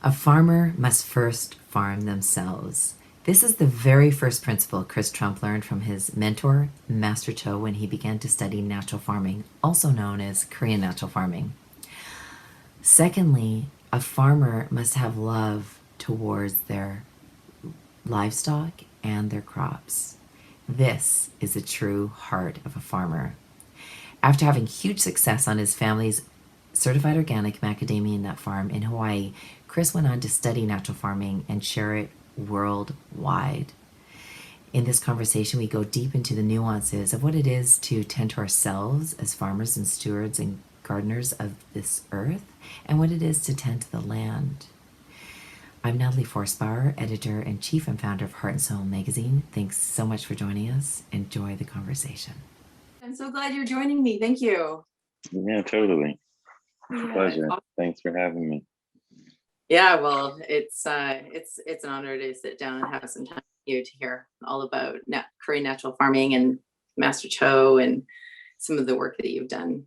A farmer must first farm themselves. This is the very first principle Chris Trump learned from his mentor, Master Cho, when he began to study natural farming, also known as Korean natural farming. Secondly, a farmer must have love towards their livestock and their crops. This is the true heart of a farmer. After having huge success on his family's certified organic macadamia nut farm in Hawaii, Chris went on to study natural farming and share it worldwide. In this conversation, we go deep into the nuances of what it is to tend to ourselves as farmers and stewards and gardeners of this earth, and what it is to tend to the land. I'm Natalie Forstbauer, editor in chief and founder of Heart and Soul magazine. Thanks so much for joining us. Enjoy the conversation. I'm so glad you're joining me. Thank you. Yeah, totally. Pleasure. Thanks for having me. Yeah, well, it's an honor to sit down and have some time with you to hear all about Korean natural farming and Master Cho and some of the work that you've done.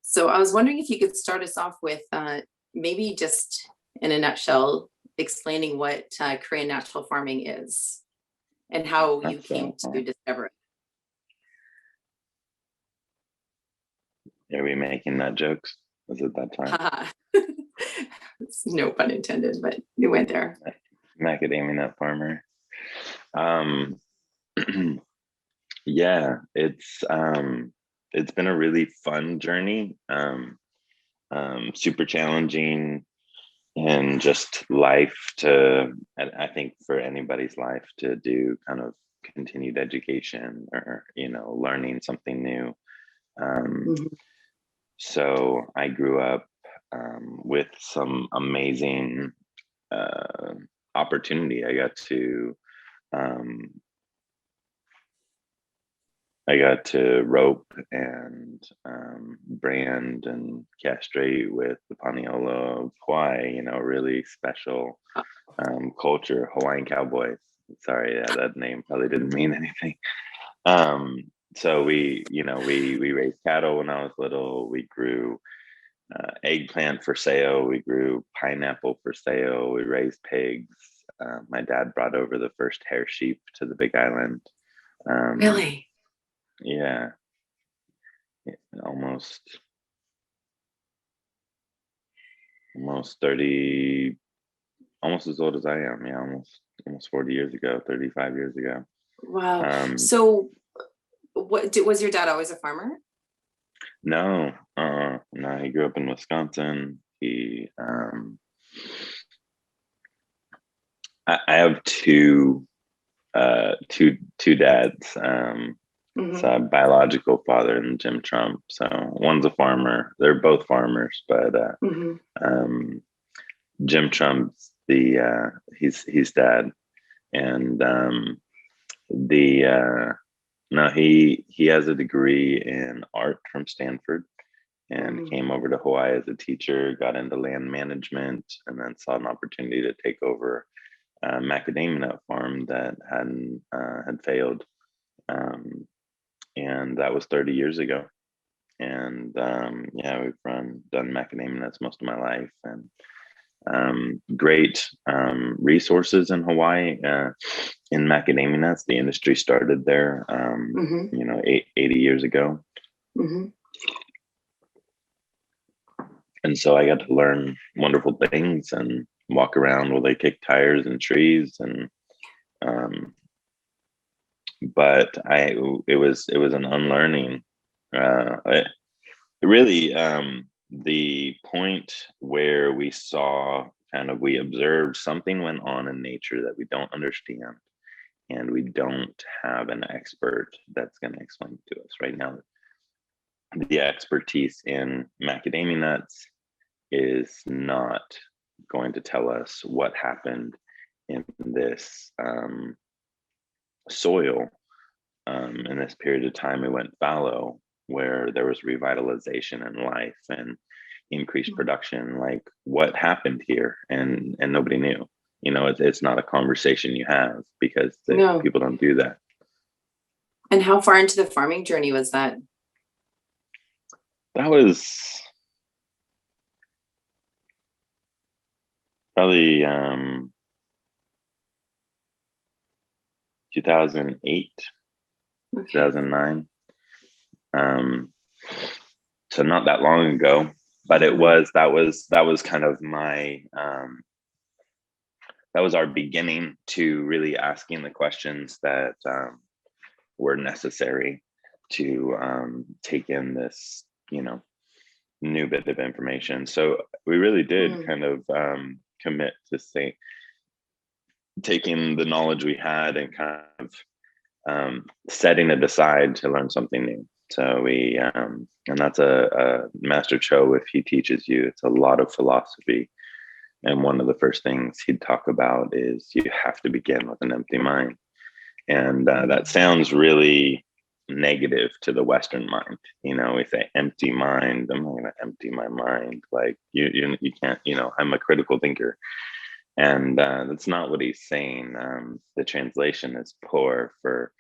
So I was wondering if you could start us off with maybe just in a nutshell, explaining what Korean natural farming is and how you came to discover it. Are we making nut jokes? Was it that time? No pun intended, but you went there. Macadamia nut farmer. Yeah, it's been a really fun journey. Super challenging, and just life I think for anybody's life to do kind of continued education or learning something new. So I grew up with some amazing opportunity. I got to rope and brand and castrate with the Paniolo of Hawaii, really special culture, Hawaiian cowboys. Sorry, that name probably didn't mean anything. So we raised cattle when I was little. We grew eggplant for sale. We grew pineapple for sale. We raised pigs. My dad brought over the first hair sheep to the Big Island. Really? Yeah. Almost 30, almost as old as I am. Yeah, almost 40 years ago, 35 years ago. Wow. So was your dad always a farmer? No, he grew up in Wisconsin. I have two dads. So a biological father and Jim Trump. So one's a farmer. They're both farmers, but Jim Trump's he's dad, and no, he has a degree in art from Stanford, and came over to Hawaii as a teacher, got into land management, and then saw an opportunity to take over a macadamia nut farm that had failed. And that was 30 years ago. And yeah, we've done macadamia nuts most of my life, and great resources in Hawaii in macadamia nuts. The industry started there, 80 years ago. And so I got to learn wonderful things and walk around while they kick tires and trees, and but it was an unlearning. Really, the point where we observed something went on in nature that we don't understand, and we don't have an expert that's going to explain to us right now. The expertise in macadamia nuts is not going to tell us what happened in this soil in this period of time. We went fallow, where there was revitalization and life and increased production. Like, what happened here? And nobody knew. It's not a conversation you have, because people don't do that. And how far into the farming journey was that? That was probably 2008, Okay. 2009. So not that long ago, but that was kind of my that was our beginning to really asking the questions that were necessary to take in this, new bit of information. So we really did kind of commit to taking the knowledge we had and kind of setting it aside to learn something new. So we, and that's a Master Cho, if he teaches you, it's a lot of philosophy. And one of the first things he'd talk about is you have to begin with an empty mind. And that sounds really negative to the Western mind. We say empty mind. I'm not going to empty my mind. Like you can't. I'm a critical thinker, and that's not what he's saying. The translation is poor for,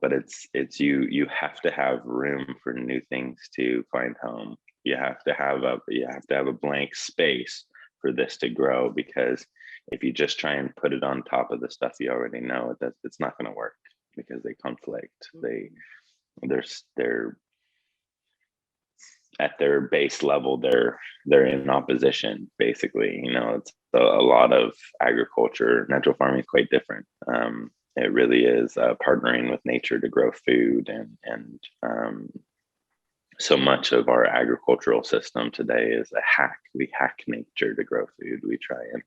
but it's you have to have room for new things to find home. You have to have a blank space for this to grow, because if you just try and put it on top of the stuff you already know, it's not going to work, because they conflict. They're at their base level, they're in opposition, basically. It's a lot of agriculture. Natural farming is quite different. It really is partnering with nature to grow food, and so much of our agricultural system today is a hack. We hack nature to grow food. We try and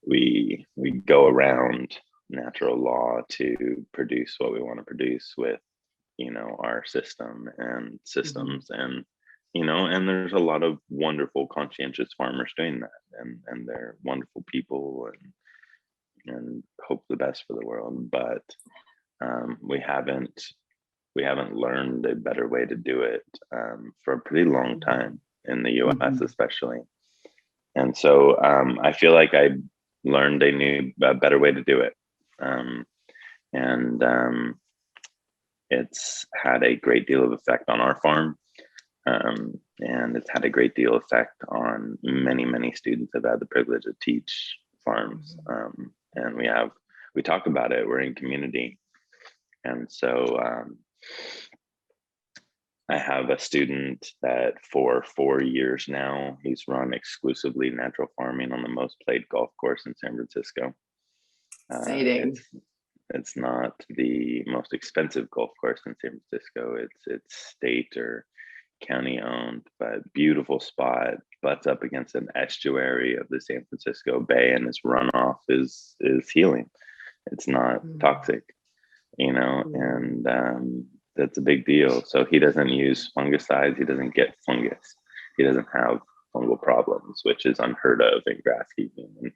we go around natural law to produce what we want to produce with our system and systems. And and there's a lot of wonderful conscientious farmers doing that, and they're wonderful people, and hope the best for the world. But we haven't learned a better way to do it for a pretty long time in the US, especially. And so I feel like I learned a better way to do it. And it's had a great deal of effect on our farm. And it's had a great deal of effect on many students I've had the privilege to teach farms. And we talk about it, we're in community. And so I have a student that for 4 years now, he's run exclusively natural farming on the most played golf course in San Francisco. Exciting. It's not the most expensive golf course in San Francisco. It's state or county owned, but beautiful spot, butts up against an estuary of the San Francisco Bay, and its runoff is healing. It's not toxic, and that's a big deal. So he doesn't use fungicides. He doesn't get fungus. He doesn't have fungal problems, which is unheard of in grass keeping.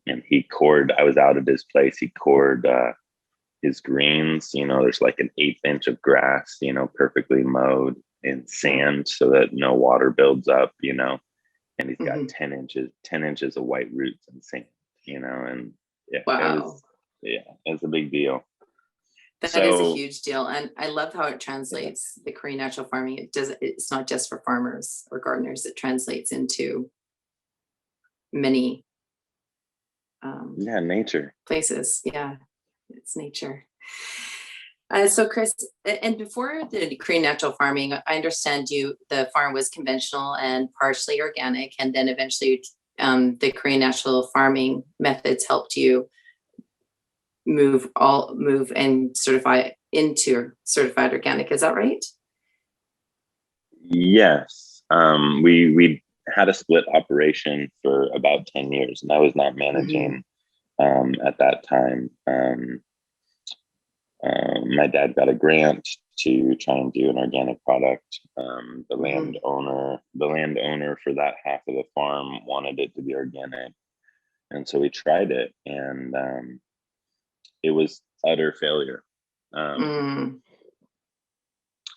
And he cored, I was out at his place, he cored his greens, there's like an 1/8 inch of grass, perfectly mowed in sand so that no water builds up, and he's got 10 inches of white roots in sand, and yeah, Wow. it's a big deal. That is a huge deal. And I love how it translates the Korean natural farming. It's not just for farmers or gardeners, it translates into many nature places. Yeah, it's nature. So Chris, and before the Korean natural farming, I understand the farm was conventional and partially organic, and then eventually the Korean natural farming methods helped you move and certify into certified organic. Is that right? Yes. We had a split operation for about 10 years, and I was not managing at that time. My dad got a grant to try and do an organic product. The landowner for that half of the farm wanted it to be organic, and so we tried it, and it was utter failure.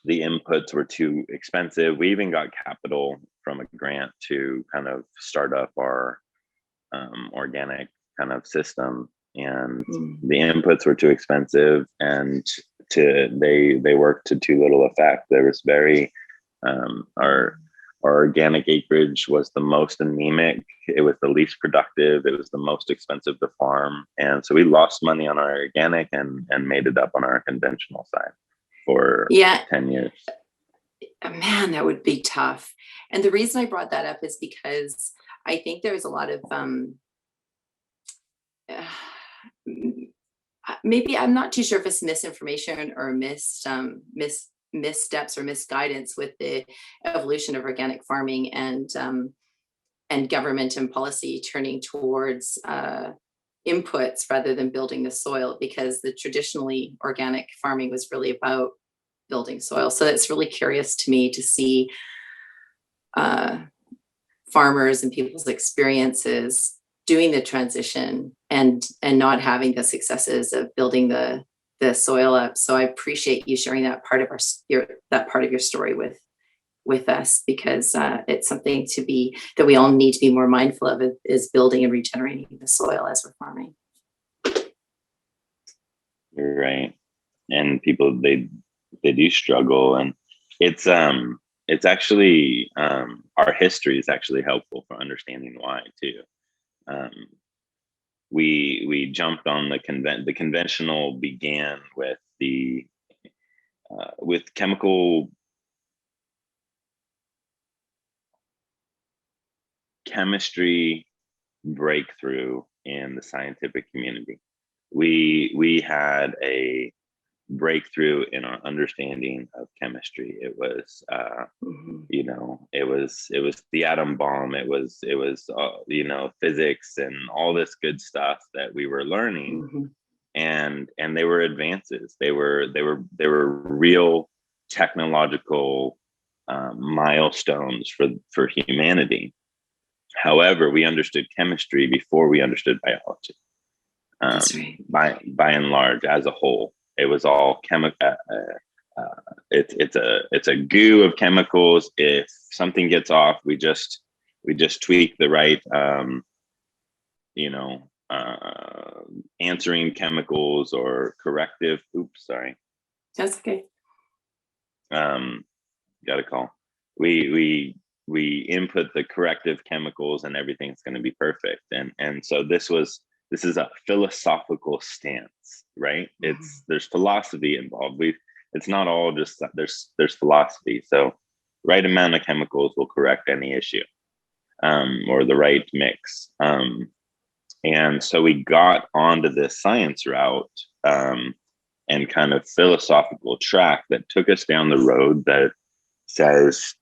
The inputs were too expensive. We even got capital from a grant to kind of start up our organic kind of system, and the inputs were too expensive, and they worked to too little effect. There was very our Our organic acreage was the most anemic. It was the least productive. It was the most expensive to farm. And so we lost money on our organic and made it up on our conventional side for Yeah, 10 years. man, that would be tough. And the reason I brought that up is because I think there's a lot of maybe I'm not too sure if it's misinformation or missteps or misguidance with the evolution of organic farming and government and policy turning towards inputs rather than building the soil, because the traditionally organic farming was really about building soil. So it's really curious to me to see farmers and people's experiences doing the transition and not having the successes of building the soil up. So I appreciate you sharing that part of your story with us, because it's something that we all need to be more mindful of, is building and regenerating the soil as we're farming. You're right. And people, they do struggle, and it's actually our history is actually helpful for understanding why too. We jumped on the conventional began with with chemical chemistry breakthrough in the scientific community. We had a breakthrough in our understanding of chemistry. It was it was the atom bomb. It was physics and all this good stuff that we were learning. And they were advances. They were real technological milestones for humanity. However, we understood chemistry before we understood biology. That's right. By and large, as a whole, it was all chemical. It's a goo of chemicals. If something gets off, we just tweak the right answering chemicals or corrective. Oops, sorry. That's okay. Got a call. We input the corrective chemicals and everything's going to be perfect. And so this is a philosophical stance, right? There's philosophy involved. It's not all just there's philosophy. So right amount of chemicals will correct any issue, or the right mix. And so we got onto this science route and kind of philosophical track that took us down the road that says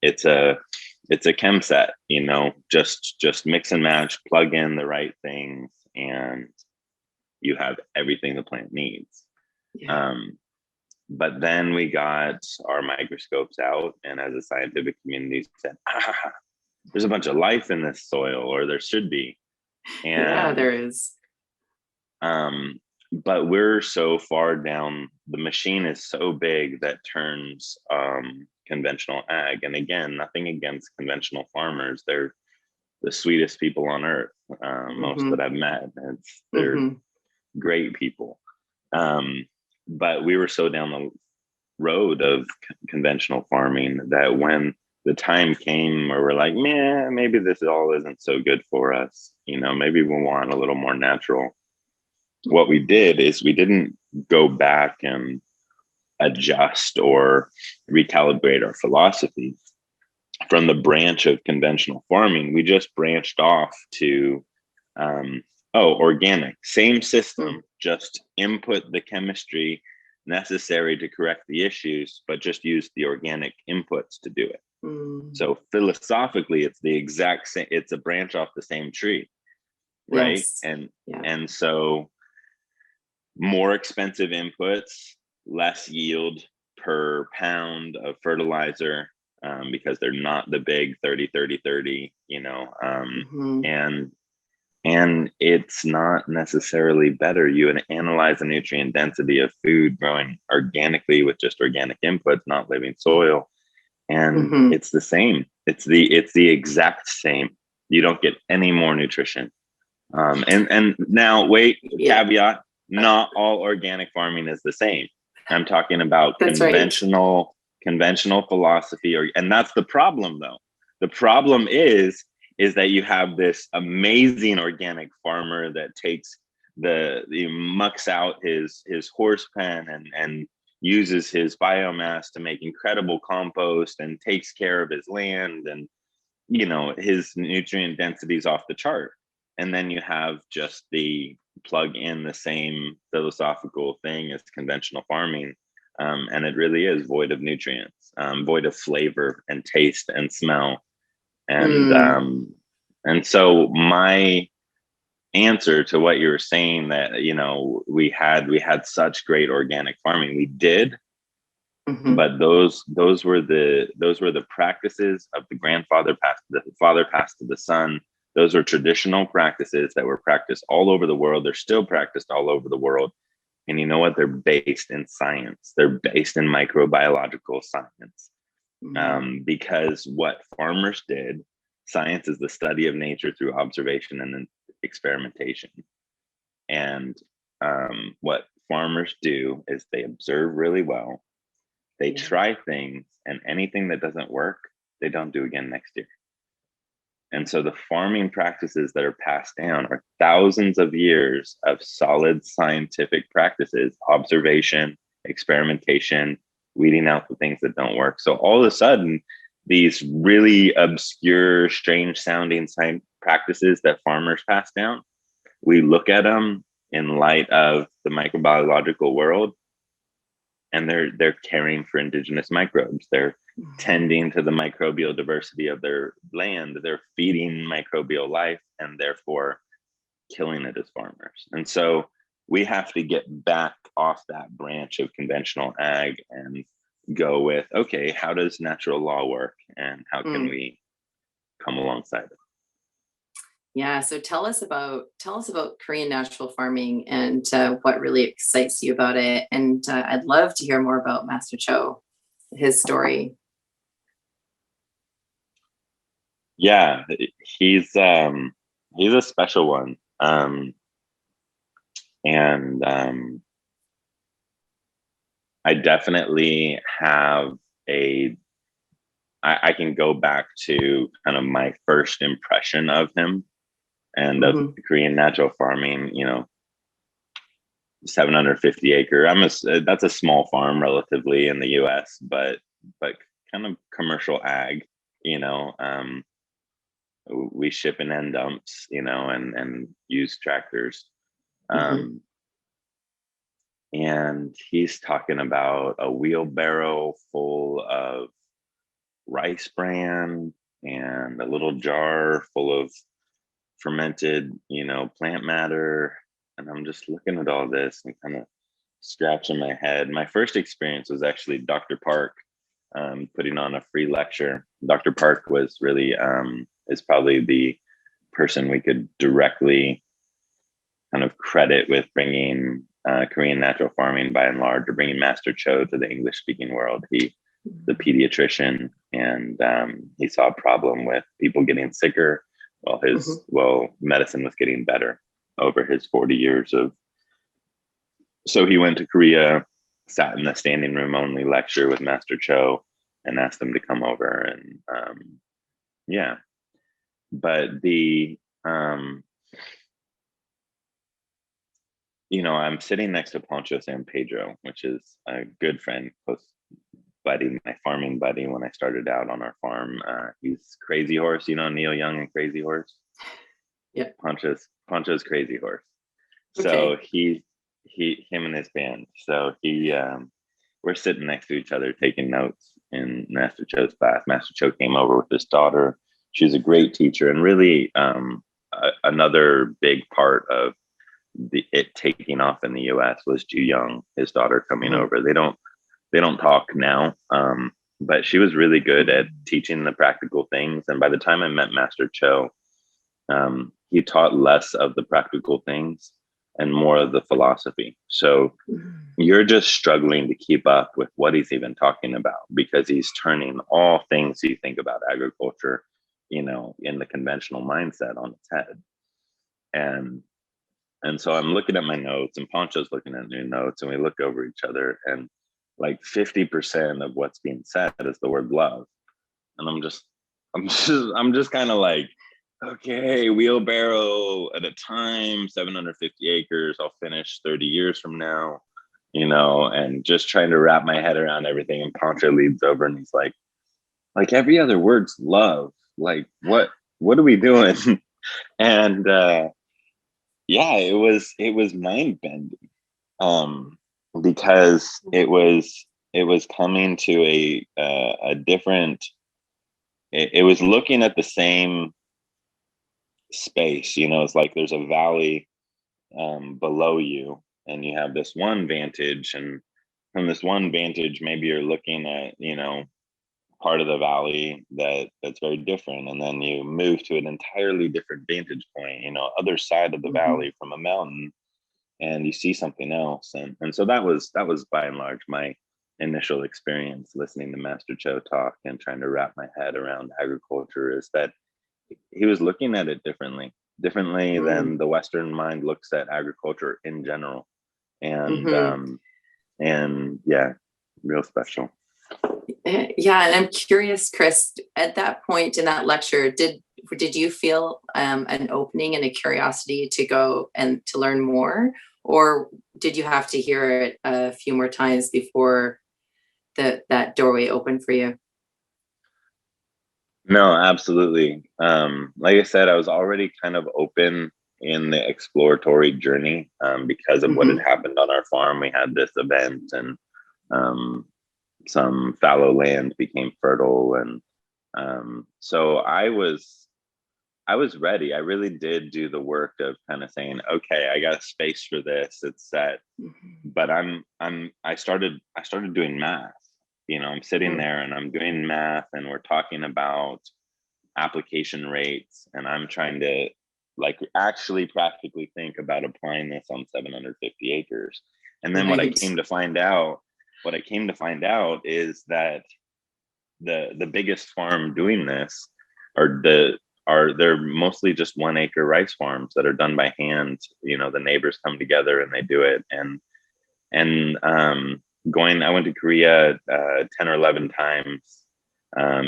it's a chem set, just mix and match, plug in the right things, and you have everything the plant needs. Yeah. But then we got our microscopes out, and as a scientific community said, there's a bunch of life in this soil, or there should be. And, yeah, there is. But we're so far down, the machine is so big that turns conventional ag. And again, nothing against conventional farmers. They're the sweetest people on earth, most that I've met. They're great people. But we were so down the road of conventional farming that when the time came where we're like, man, maybe this all isn't so good for us, maybe we want a little more natural. What we did is we didn't go back and adjust or recalibrate our philosophy from the branch of conventional farming. We just branched off to organic, same system, just input the chemistry necessary to correct the issues, but just use the organic inputs to do it. So philosophically, it's the exact same. It's a branch off the same tree, right? Yes. And so more expensive inputs, less yield per pound of fertilizer, because they're not the big 30-30-30, and it's not necessarily better. You analyze the nutrient density of food growing organically with just organic inputs, not living soil, and it's the same. It's the exact same. You don't get any more nutrition. And now wait, caveat, not all organic farming is the same. I'm talking about That's conventional conventional philosophy, and that's the problem though. The problem is that you have this amazing organic farmer that takes the mucks out his horse pen and uses his biomass to make incredible compost and takes care of his land, and his nutrient density is off the chart. And then you have just the plug in the same philosophical thing as conventional farming, and it really is void of nutrients, void of flavor and taste and smell. And so my answer to what you were saying, that we had such great organic farming, we did. But those were the practices of the grandfather passed, the father passed to the son. Those are traditional practices that were practiced all over the world. They're still practiced all over the world. And you know what? They're based in science. They're based in microbiological science. Because what farmers did, science is the study of nature through observation and experimentation. And what farmers do is they observe really well. They try things, and anything that doesn't work, they don't do again next year. And so the farming practices that are passed down are thousands of years of solid scientific practices, observation, experimentation, weeding out the things that don't work. So all of a sudden, these really obscure, strange sounding science practices that farmers pass down, we look at them in light of the microbiological world, and they're caring for indigenous microbes. They're tending to the microbial diversity of their land. They're feeding microbial life, and therefore killing it as farmers. And so we have to get back off that branch of conventional ag and go with, okay, how does natural law work, and how can we come alongside it? Yeah. So tell us about Korean natural farming and what really excites you about it. And I'd love to hear more about Master Cho, his story. Yeah, he's a special one, and I definitely have I can go back to kind of my first impression of him and of Korean natural farming. 750 acre. That's a small farm relatively in the U.S., but kind of commercial ag. We ship and end dumps, and use tractors. And he's talking about a wheelbarrow full of rice bran and a little jar full of fermented, plant matter. And I'm just looking at all this and kind of scratching my head. My first experience was actually Dr. Park putting on a free lecture. Dr. Park was really is probably the person we could directly kind of credit with bringing Korean natural farming by and large, or bringing Master Cho to the English speaking world. He's the pediatrician, and he saw a problem with people getting sicker while medicine was getting better over his 40 years of. So he went to Korea, sat in the standing room only lecture with Master Cho, and asked them to come over. And but the I'm sitting next to Pancho San Pedro, which is a good friend, close buddy, my farming buddy when I started out on our farm. He's Crazy Horse, Neil Young and Crazy Horse. Yeah. Pancho's Crazy Horse. Okay. So him and his band. So we're sitting next to each other taking notes in Master Cho's class. Master Cho came over with his daughter. She's a great teacher, and really another big part of it taking off in the U.S. was Ju Young, his daughter, coming over. They don't talk now, but she was really good at teaching the practical things. And by the time I met Master Cho, he taught less of the practical things and more of the philosophy. So you're just struggling to keep up with what he's even talking about, because he's turning all things you think about agriculture, in the conventional mindset on its head. And so I'm looking at my notes, and Pancho's looking at new notes, and we look over each other, and like 50% of what's being said is the word love. And I'm just kind of like, okay, wheelbarrow at a time, 750 acres. I'll finish 30 years from now, and just trying to wrap my head around everything. And Pancho leads over and he's like every other word's love. Like, what are we doing? And yeah, it was mind bending, because it was coming to a different. It was looking at the same space. It's like there's a valley below you, and you have this one vantage, and from this one vantage, maybe you're looking at part of the valley that's very different, and then you move to an entirely different vantage point, other side of the valley from a mountain, and you see something else. And so that was by and large my initial experience listening to Master Cho talk and trying to wrap my head around agriculture, is that he was looking at it differently than the Western mind looks at agriculture in general. And yeah, real special. Yeah, and I'm curious, Chris, at that point in that lecture, did you feel an opening and a curiosity to go and to learn more, or did you have to hear it a few more times before that doorway opened for you? No, absolutely. Like I said, I was already kind of open in the exploratory journey, because of what had happened on our farm. We had this event, and some fallow land became fertile, and so I was ready. I really did do the work of kind of saying, okay, I got a space for this. It's set. But I started doing math. I'm sitting there and I'm doing math, and we're talking about application rates, and I'm trying to like actually practically think about applying this on 750 acres. And then what I came to find out is that the biggest farm doing this they're mostly just 1 acre rice farms that are done by hand. The neighbors come together and they do it. And I went to Korea 10 or 11 times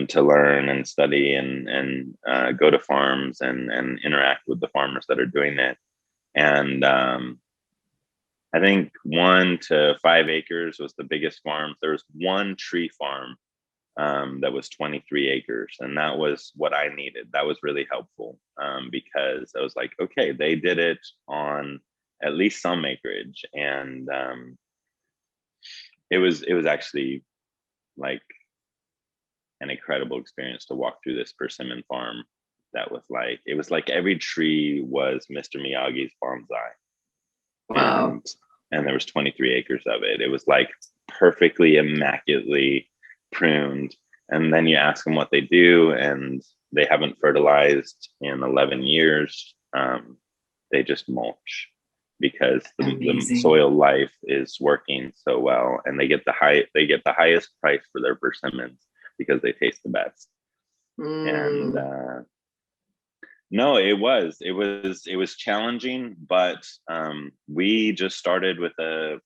to learn and study and go to farms and interact with the farmers that are doing it. And I think 1 to 5 acres was the biggest farm. There was one tree farm that was 23 acres, and that was what I needed. That was really helpful, because I was like, okay, they did it on at least some acreage, and it was actually like an incredible experience to walk through this persimmon farm. It was like every tree was Mr. Miyagi's bonsai. Wow. And there was 23 acres of it. It was like perfectly, immaculately pruned. And then you ask them what they do, and they haven't fertilized in 11 years. They just mulch, because the soil life is working so well, and they get the highest price for their persimmons because they taste the best. And no, it was challenging, but we just started with a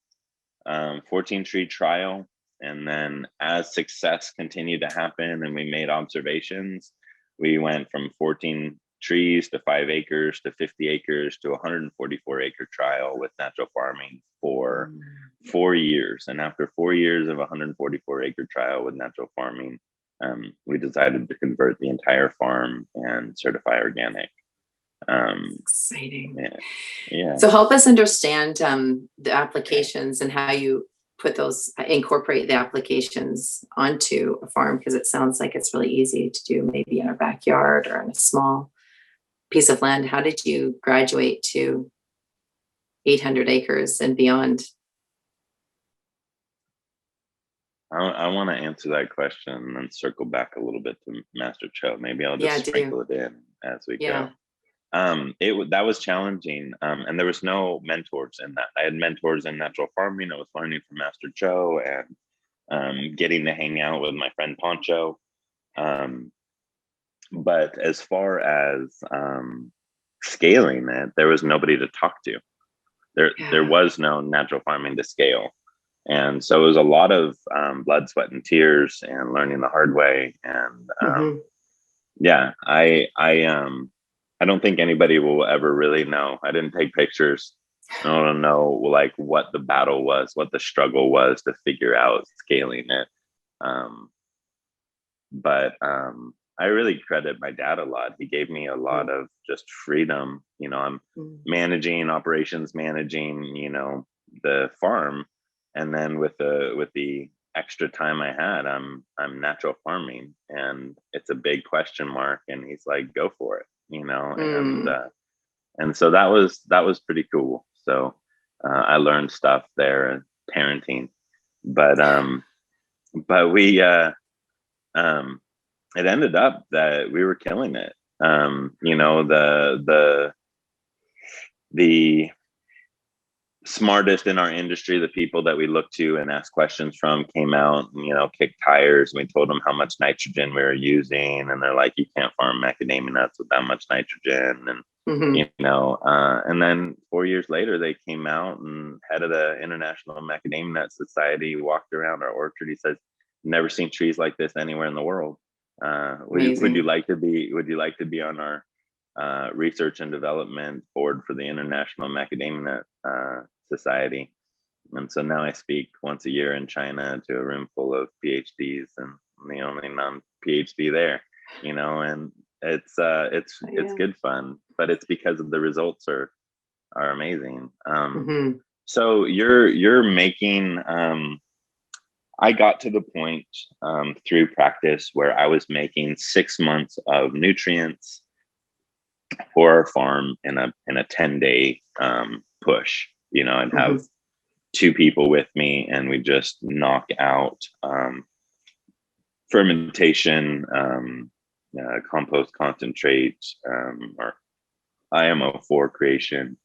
14 tree trial, and then as success continued to happen and we made observations, we went from 14 trees to 5 acres to 50 acres to 144 acre trial with natural farming for 4 years. And after 4 years of 144 acre trial with natural farming, we decided to convert the entire farm and certify organic. Exciting. Yeah. So help us understand the applications and how you incorporate the applications onto a farm, because it sounds like it's really easy to do maybe in our backyard or in a small piece of land. How did you graduate to 800 acres and beyond? I want to answer that question and then circle back a little bit to Master Cho. Maybe I'll just sprinkle it in as we go. That was challenging, and there was no mentors in that. I had mentors in natural farming. I was learning from Master Cho and getting to hang out with my friend Pancho. But as far as scaling it, there was nobody to talk to. There was no natural farming to scale. And so it was a lot of blood, sweat, and tears, and learning the hard way. And yeah, I don't think anybody will ever really know. I didn't take pictures. I don't know like what the battle was, what the struggle was to figure out scaling it. Um, but I really credit my dad a lot. He gave me a lot of just freedom. You know, I'm managing operations, managing, you know, the farm, and then with the extra time I had, I'm natural farming, and it's a big question mark. And he's like, "Go for it," you know, and so that was pretty cool. So I learned stuff there, parenting, but we um, it ended up that we were killing it. You know, the smartest in our industry, the people that we looked to and asked questions from, came out and, you know, kicked tires. And we told them how much nitrogen we were using, and they're like, "You can't farm macadamia nuts with that much nitrogen." And you know, and then 4 years later, they came out, and head of the International Macadamia Nut Society walked around our orchard. He says, "Never seen trees like this anywhere in the world. Would you like to be on our research and development board for the International Macadamia Nut Society?" And so now I speak once a year in China to a room full of PhDs, and I'm the only non-PhD there, you know, and it's good fun, but it's because of the results are amazing. So you're making I got to the point through practice where I was making 6 months of nutrients for our farm in a 10-day push. You know, I'd have 2 people with me, and we just knock out fermentation, compost concentrate, or IMO4 creation,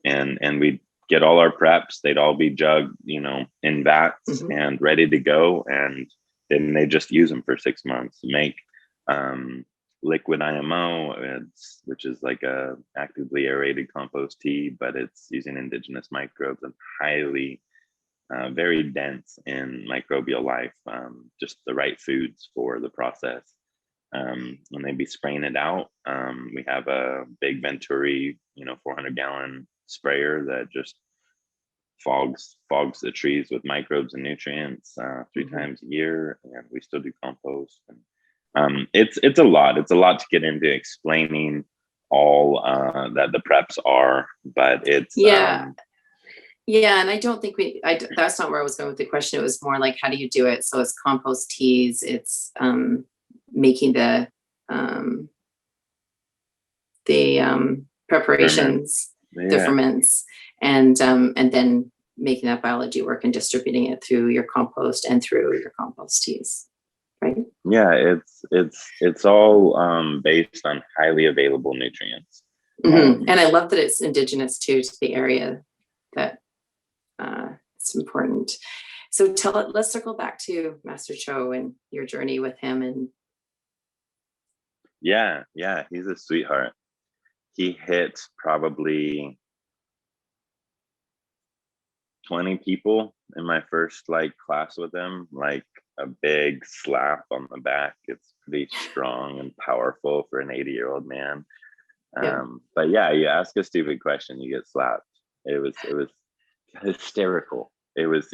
and we'd get all our preps. They'd all be jugged, you know, in vats and ready to go, and then they just use them for 6 months to make liquid IMO, which is like a actively aerated compost tea, but it's using indigenous microbes and highly very dense in microbial life, just the right foods for the process. And they'd be spraying it out. We have a big Venturi, you know, 400-gallon sprayer that just fogs the trees with microbes and nutrients 3 times a year, and we still do compost. And it's a lot. It's a lot to get into explaining all that the preps are, but it's yeah, and I don't think that's not where I was going with the question. It was more like, how do you do it? So it's compost teas, it's making the preparations, the ferments, and then making that biology work and distributing it through your compost and through your compost teas, right? Yeah, it's all based on highly available nutrients. And I love that it's indigenous too to the area that it's important. So let's circle back to Master Cho and your journey with him. And yeah, he's a sweetheart. He hit probably 20 people in my first like class with him, like a big slap on the back. It's pretty strong and powerful for an 80-year-old man. But yeah, you ask a stupid question, you get slapped. It was hysterical. It was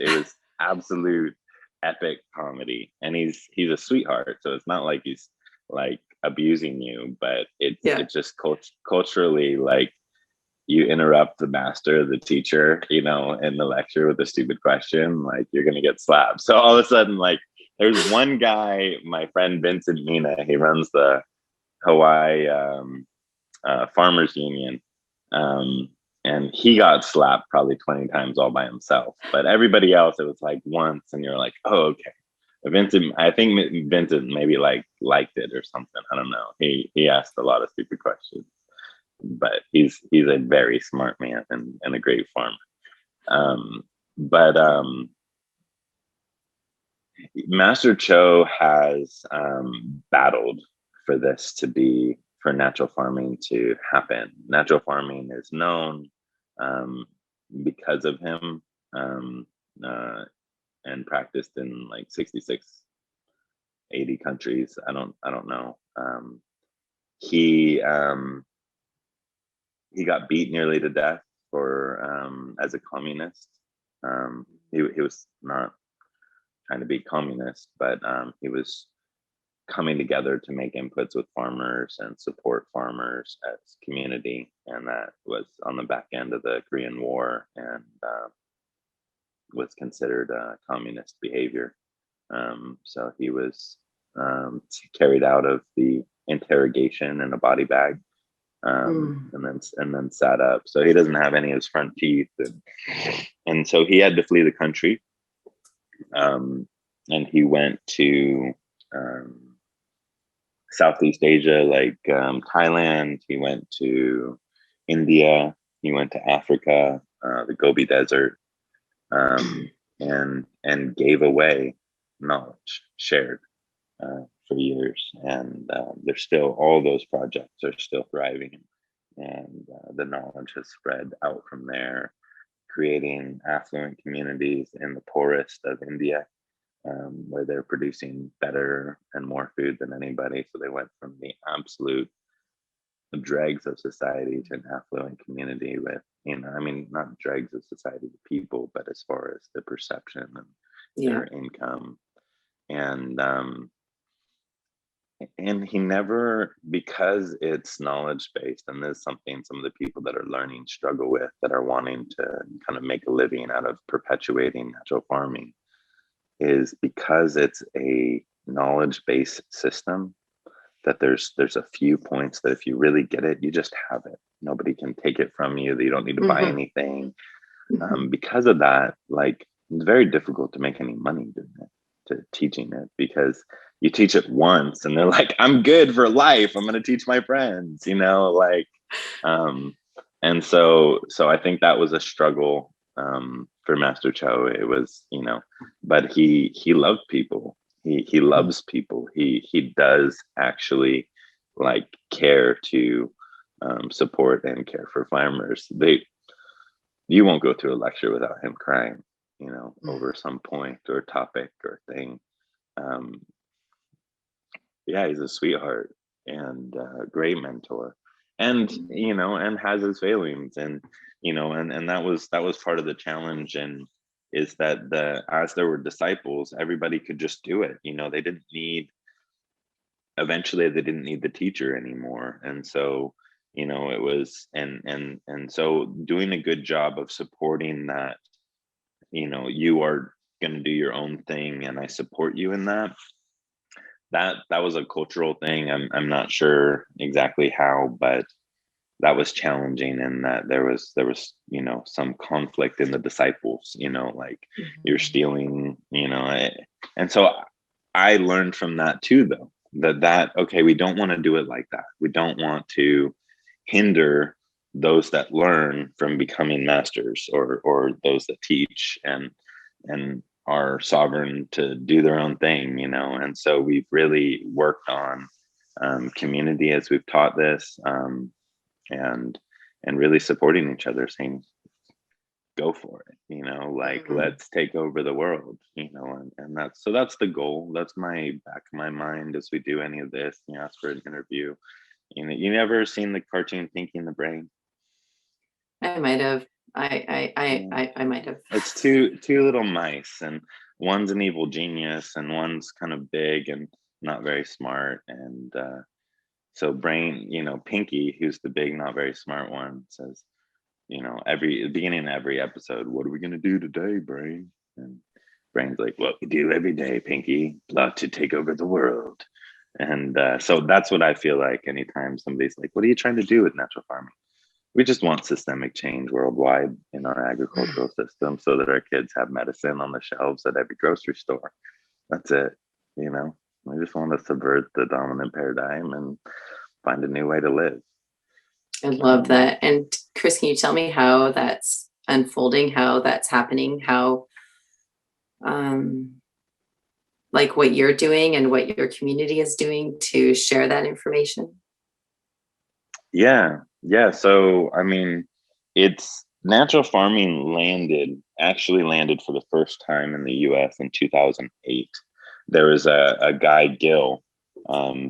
absolute epic comedy. And he's a sweetheart, so it's not like he's like abusing you, but it's just culturally, like, you interrupt the master, the teacher, you know, in the lecture with a stupid question, like, you're gonna get slapped. So all of a sudden, like, there's one guy, my friend Vincent Mina, he runs the Hawaii Farmers Union, and he got slapped probably 20 times all by himself. But everybody else, it was like once, and you're like, oh, okay. Vincent, I think Vincent maybe liked it or something. I don't know. He asked a lot of stupid questions, but he's a very smart man and a great farmer. But Master Cho has battled for this to be, for natural farming to happen. Natural farming is known because of him. and practiced in like 66, 80 countries. I don't know. He got beat nearly to death for as a communist. He was not trying to be communist, but he was coming together to make inputs with farmers and support farmers as community, and that was on the back end of the Korean War, and was considered communist behavior. So he was carried out of the interrogation in a body bag, and then sat up. So he doesn't have any of his front teeth, and so he had to flee the country. And he went to Southeast Asia, like Thailand. He went to India. He went to Africa, the Gobi Desert, and gave away knowledge shared for years. And there's still, all those projects are still thriving, and the knowledge has spread out from there, creating affluent communities in the poorest of India, where they're producing better and more food than anybody. So they went from the absolute dregs of society to an affluent community with, I mean, not dregs of society, the people, but as far as the perception and their income. And he never, because it's knowledge based, and this is something some of the people that are learning struggle with, that are wanting to kind of make a living out of perpetuating natural farming, is because it's a knowledge-based system, that there's a few points that if you really get it, you just have it. Nobody can take it from you. That you don't need to buy anything. Because of that, like, it's very difficult to make any money doing it, to teaching it, because you teach it once and they're like, I'm good for life. I'm going to teach my friends, like, and so I think that was a struggle for Master Cho. It was, but he loved people. He loves people. He does actually like care to support and care for farmers. You won't go through a lecture without him crying, over some point or topic or thing. Yeah, he's a sweetheart and a great mentor, and and has his failings, and and that was part of the challenge, and is that as there were disciples, everybody could just do it. They didn't need, eventually they didn't need the teacher anymore, and so it was, and so doing a good job of supporting that, you are going to do your own thing and I support you in that. That was a cultural thing. I'm not sure exactly how, but that was challenging, in that there was some conflict in the disciples, like, you're stealing, and so I learned from that too, though, that okay, we don't want to do it like that. We don't want to hinder those that learn from becoming masters, or those that teach and are sovereign to do their own thing, and so we've really worked on community as we've taught this, and really supporting each other, saying, go for it, like, let's take over the world, and that's the goal. That's my back of my mind as we do any of this. You ask for an interview. You never seen the cartoon Pinky and the Brain? I might have. I might have. It's two little mice, and one's an evil genius and one's kind of big and not very smart, and so Brain, Pinky, who's the big, not very smart one, says, every beginning of every episode, what are we going to do today, Brain? And Brain's like, what we do every day, Pinky, plot to take over the world. And so that's what I feel like anytime somebody's like, what are you trying to do with natural farming? We just want systemic change worldwide in our agricultural system, so that our kids have medicine on the shelves at every grocery store. That's it. I just want to subvert the dominant paradigm and find a new way to live. I love that. And Chris, can you tell me how that's unfolding, how that's happening, how like what you're doing and what your community is doing to share that information? Yeah. So, I mean, it's natural farming actually landed for the first time in the US in 2008. There was a guy, Gil.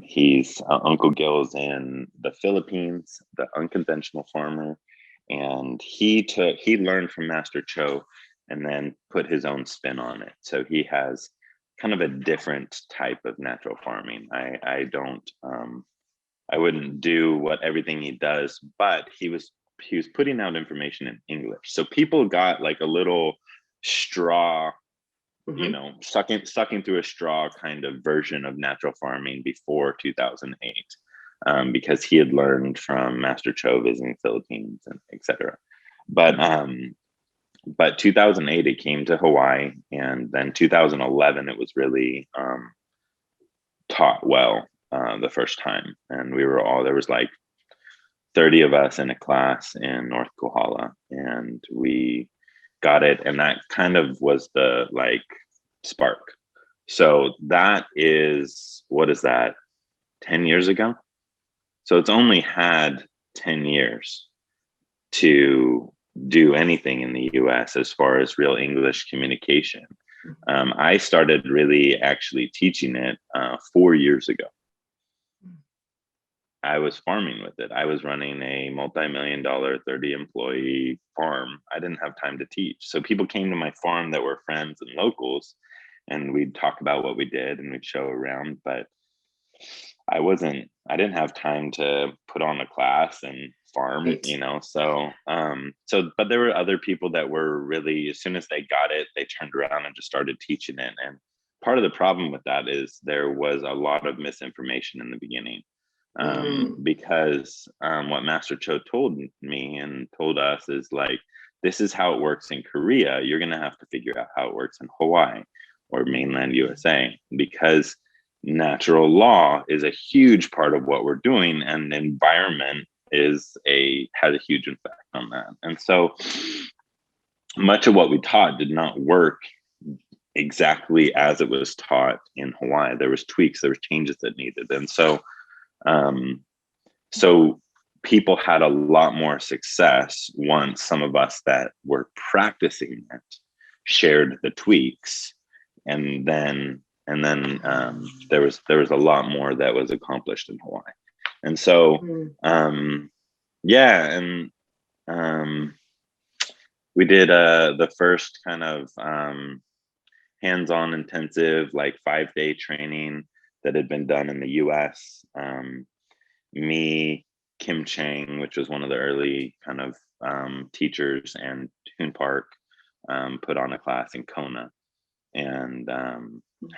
He's Uncle Gil's in the Philippines, the unconventional farmer. And he learned from Master Cho and then put his own spin on it. So he has kind of a different type of natural farming. I don't I wouldn't do what everything he does, but he was putting out information in English. So people got like a little straw, sucking through a straw kind of version of natural farming before 2008, because he had learned from Master Cho visiting Philippines and etc. But 2008 it came to Hawaii, and then 2011 it was really taught well the first time, and there was like 30 of us in a class in North Kohala, and we got it, and that kind of was the like spark. So that is, what is that, 10 years ago? So it's only had 10 years to do anything in the US as far as real English communication. I started really actually teaching it 4 years ago. I was farming with it. I was running a multi-million-dollar 30-employee farm. I didn't have time to teach. So people came to my farm that were friends and locals, and we'd talk about what we did and we'd show around, but I didn't have time to put on a class and farm, Right. but there were other people that were really, as soon as they got it, they turned around and just started teaching it. And part of the problem with that is there was a lot of misinformation in the beginning. Because what Master Cho told me and told us is like, this is how it works in Korea. You're going to have to figure out how it works in Hawaii or mainland USA, because natural law is a huge part of what we're doing, and the environment has a huge effect on that. And so much of what we taught did not work exactly as it was taught in Hawaii. There was tweaks, there was changes that needed. And so people had a lot more success once some of us that were practicing it shared the tweaks, and then there was a lot more that was accomplished in Hawaii. And so we did the first kind of hands-on intensive, like 5-day training that had been done in the US. Me, Kim Chang, which was one of the early kind of teachers, and Hoon Park put on a class in Kona, and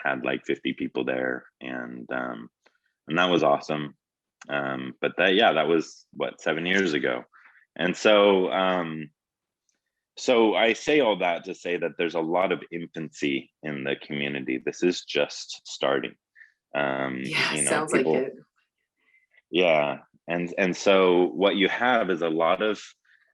had like 50 people there, and that was awesome. But that was what, 7 years ago. And so I say all that to say that there's a lot of infancy in the community. This is just starting. Sounds People, like it. yeah. And so what you have is a lot of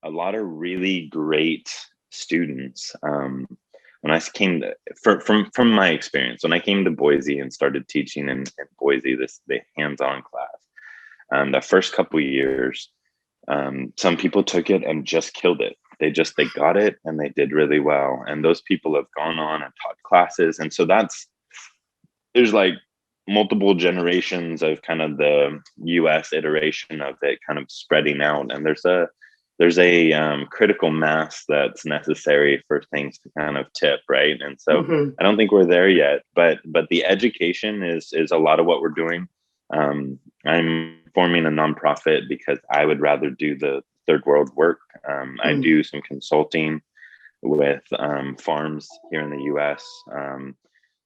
really great students. When I came from my experience, when I came to Boise and started teaching in Boise, the hands-on class, the first couple of years, some people took it and just killed it. They got it and they did really well. And those people have gone on and taught classes. And so there's like multiple generations of kind of the US iteration of it kind of spreading out. And there's a critical mass that's necessary for things to kind of tip, right? And so I don't think we're there yet, but the education is a lot of what we're doing. I'm forming a nonprofit because I would rather do the third world work. I do some consulting with farms here in the US.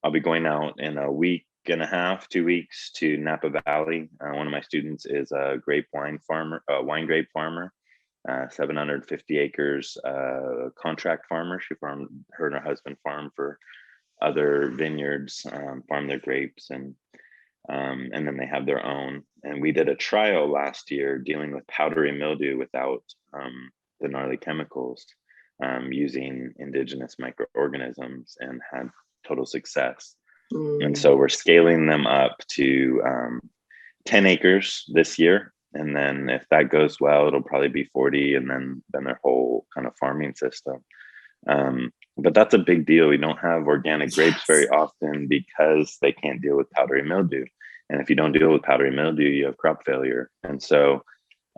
I'll be going out in a week and a half, 2 weeks, to Napa Valley. One of my students is a wine grape farmer, 750 acres, contract farmer. Her and her husband farm for other vineyards, farm their grapes, and then they have their own. And we did a trial last year dealing with powdery mildew without the gnarly chemicals, using indigenous microorganisms, and had total success. And so we're scaling them up to 10 acres this year. And then if that goes well, it'll probably be 40, and then their whole kind of farming system. But that's a big deal. We don't have organic grapes very often because they can't deal with powdery mildew. And if you don't deal with powdery mildew, you have crop failure. And so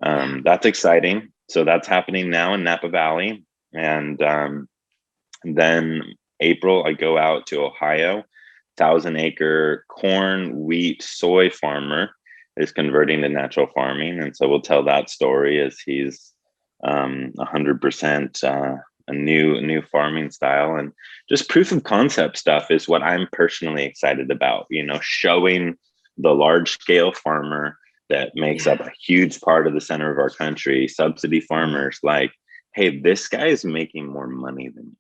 that's exciting. So that's happening now in Napa Valley. And then April, I go out to Ohio. 1,000-acre corn, wheat, soy farmer is converting to natural farming. And so we'll tell that story as he's 100% a new farming style. And just proof of concept stuff is what I'm personally excited about, showing the large scale farmer that makes up a huge part of the center of our country, subsidy farmers, like, hey, this guy is making more money than you.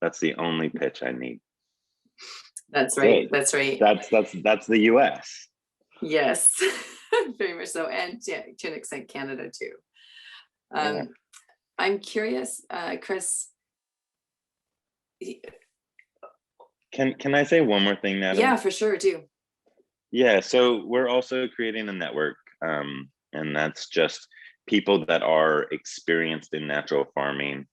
That's the only pitch I need. That's right. That's right. That's the US. Yes, very much so. And to an extent, Canada too. I'm curious, Chris. Can I say one more thing, Natalie? Yeah, for sure, do. Yeah, so we're also creating a network, and that's just people that are experienced in natural farming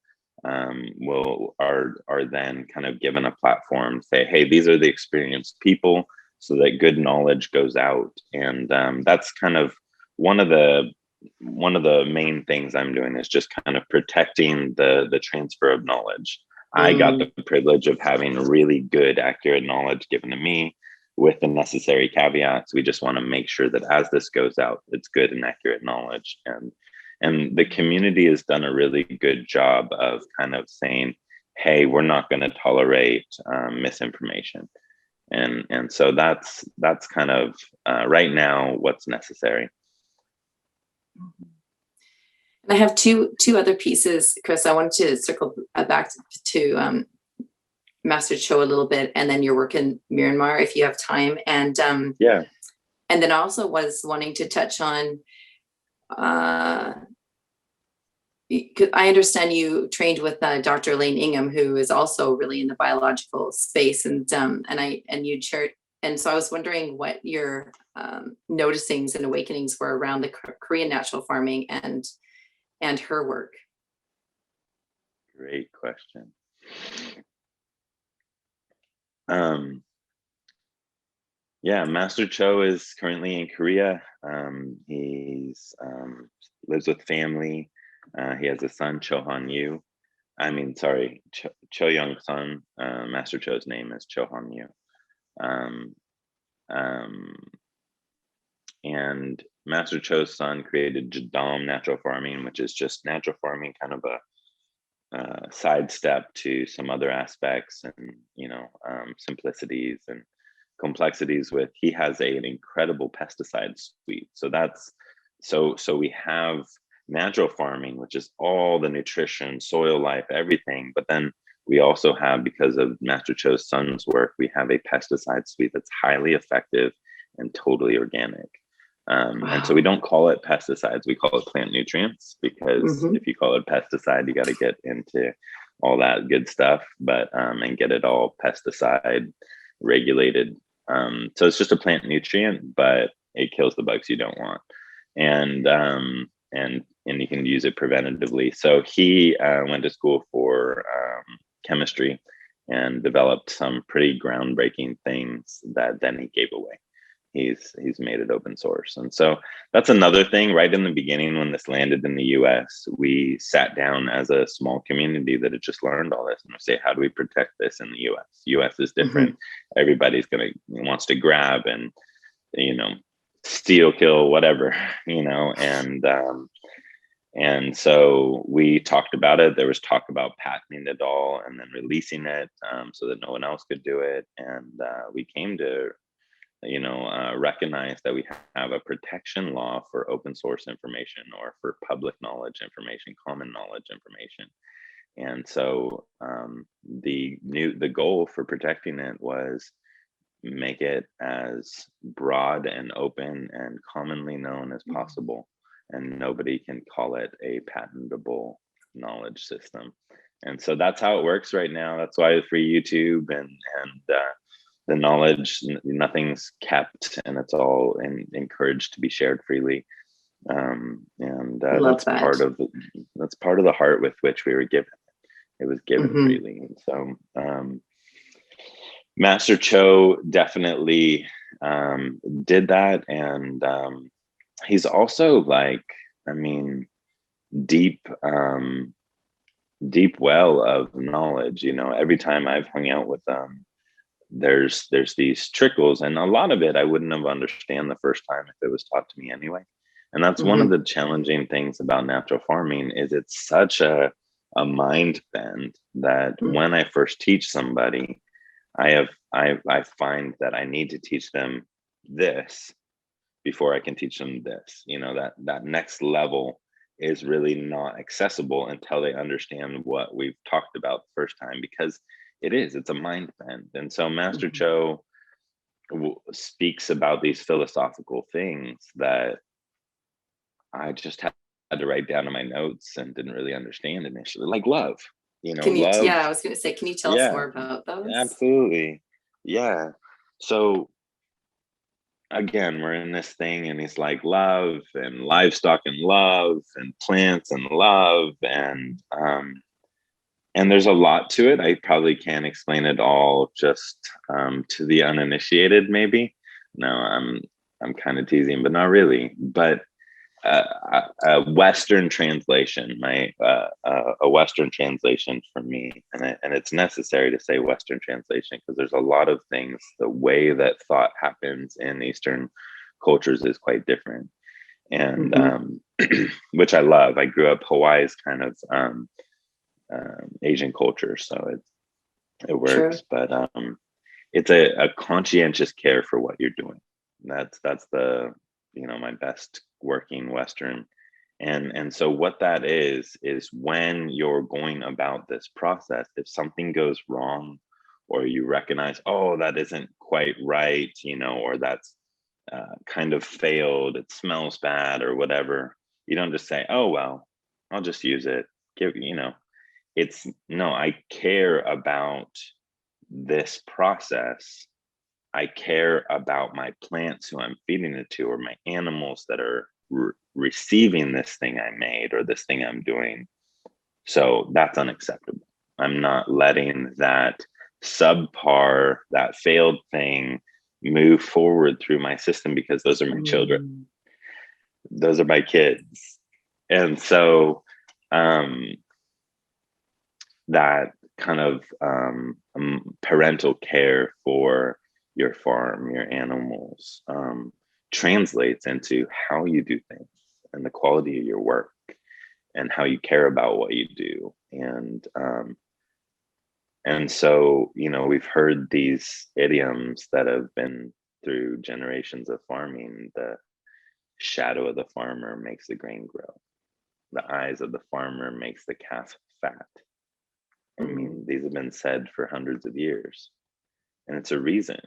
are then kind of given a platform, say, hey, these are the experienced people, so that good knowledge goes out. And that's kind of one of the main things I'm doing, is just kind of protecting the transfer of knowledge. I got the privilege of having really good, accurate knowledge given to me with the necessary caveats. We just want to make sure that as this goes out, it's good and accurate knowledge. And the community has done a really good job of kind of saying, hey, we're not going to tolerate misinformation. And so that's kind of right now what's necessary. And I have two other pieces, Chris. I wanted to circle back to Master Cho a little bit, and then your work in Myanmar, if you have time. And and then also was wanting to touch on, because I understand you trained with Dr. Elaine Ingham, who is also really in the biological space, and you shared. And so I was wondering what your noticings and awakenings were around the Korean natural farming and her work. Great question. Master Cho is currently in Korea. He's lives with family. He has a son, Cho Han-Kyu. Cho Young's son. Master Cho's name is Cho Han-Kyu. And Master Cho's son created Jadam natural farming, which is just natural farming, kind of a sidestep to some other aspects and simplicities and complexities with. He has an incredible pesticide suite. So we have natural farming, which is all the nutrition, soil life, everything. But then we also have, because of Master Cho's son's work, we have a pesticide suite that's highly effective and totally organic. And so we don't call it pesticides, we call it plant nutrients, because if you call it pesticide, you got to get into all that good stuff, but and get it all pesticide regulated. So it's just a plant nutrient, but it kills the bugs you don't want. And you can use it preventatively. So he went to school for chemistry and developed some pretty groundbreaking things that then he gave away. He's made it open source. And so that's another thing. Right in the beginning, when this landed in the US, we sat down as a small community that had just learned all this, and we say, how do we protect this in the US? US is different. Everybody's wants to grab and steal, kill, whatever, and so we talked about it. There was talk about patenting it all and then releasing it so that no one else could do it. And we came to recognize that we have a protection law for open source information, or for public knowledge information, common knowledge information. And so the goal for protecting it was make it as broad and open and commonly known as possible, and nobody can call it a patentable knowledge system. And so that's how it works right now. That's why it's free YouTube, and the knowledge, nothing's kept, and it's all encouraged to be shared freely. And I love that's that. part of the heart with which we were given. It was given Mhm. freely. And so Master Cho definitely did that. And he's also like, I mean, deep, deep well of knowledge. You know, every time I've hung out with there's these trickles, and a lot of it I wouldn't have understand the first time if it was taught to me anyway. And that's one of Mhm. the challenging things about natural farming is it's such a mind bend that Mhm. when I first teach somebody, I find that I need to teach them this before I can teach them this. You know, that next level is really not accessible until they understand what we've talked about the first time, because it's a mind bend. And so Master Mhm. Cho speaks about these philosophical things that I just had to write down in my notes and didn't really understand initially, like love. You know, Can you, love. yeah, I was gonna say, can you tell us Yeah, more about those? absolutely. Yeah. So again, we're in this thing, and he's like love and livestock and love and plants and love, and there's a lot to it. I probably can't explain it all just to the uninitiated, maybe. No, I'm kind of teasing, but not really. But a Western translation, a Western translation for me, and it's necessary to say Western translation because there's a lot of things. The way that thought happens in Eastern cultures is quite different, and Mhm. which I love. I grew up Hawaii's kind of Asian culture, so it Sure. works. But it's a conscientious care for what you're doing. That's the, you know, my best working Western. And so what that is when you're going about this process, if something goes wrong, or you recognize, oh, that isn't quite right, you know, or that's kind of failed, it smells bad or whatever, you don't just say, oh well, I'll just use it. Give, you know, it's no, I care about this process. I care about my plants who I'm feeding it to, or my animals that are receiving this thing I made or this thing I'm doing. So that's unacceptable. I'm not letting that subpar, that failed thing move forward through my system, because those are my children. Mm. Those are my kids. And so um, that kind of parental care for your farm, your animals, translates into how you do things and the quality of your work and how you care about what you do. And so, you know, we've heard these idioms that have been through generations of farming. The shadow of the farmer makes the grain grow. The eyes of the farmer makes the calf fat. I Mm. mean, these have been said for hundreds of years, and it's a reason,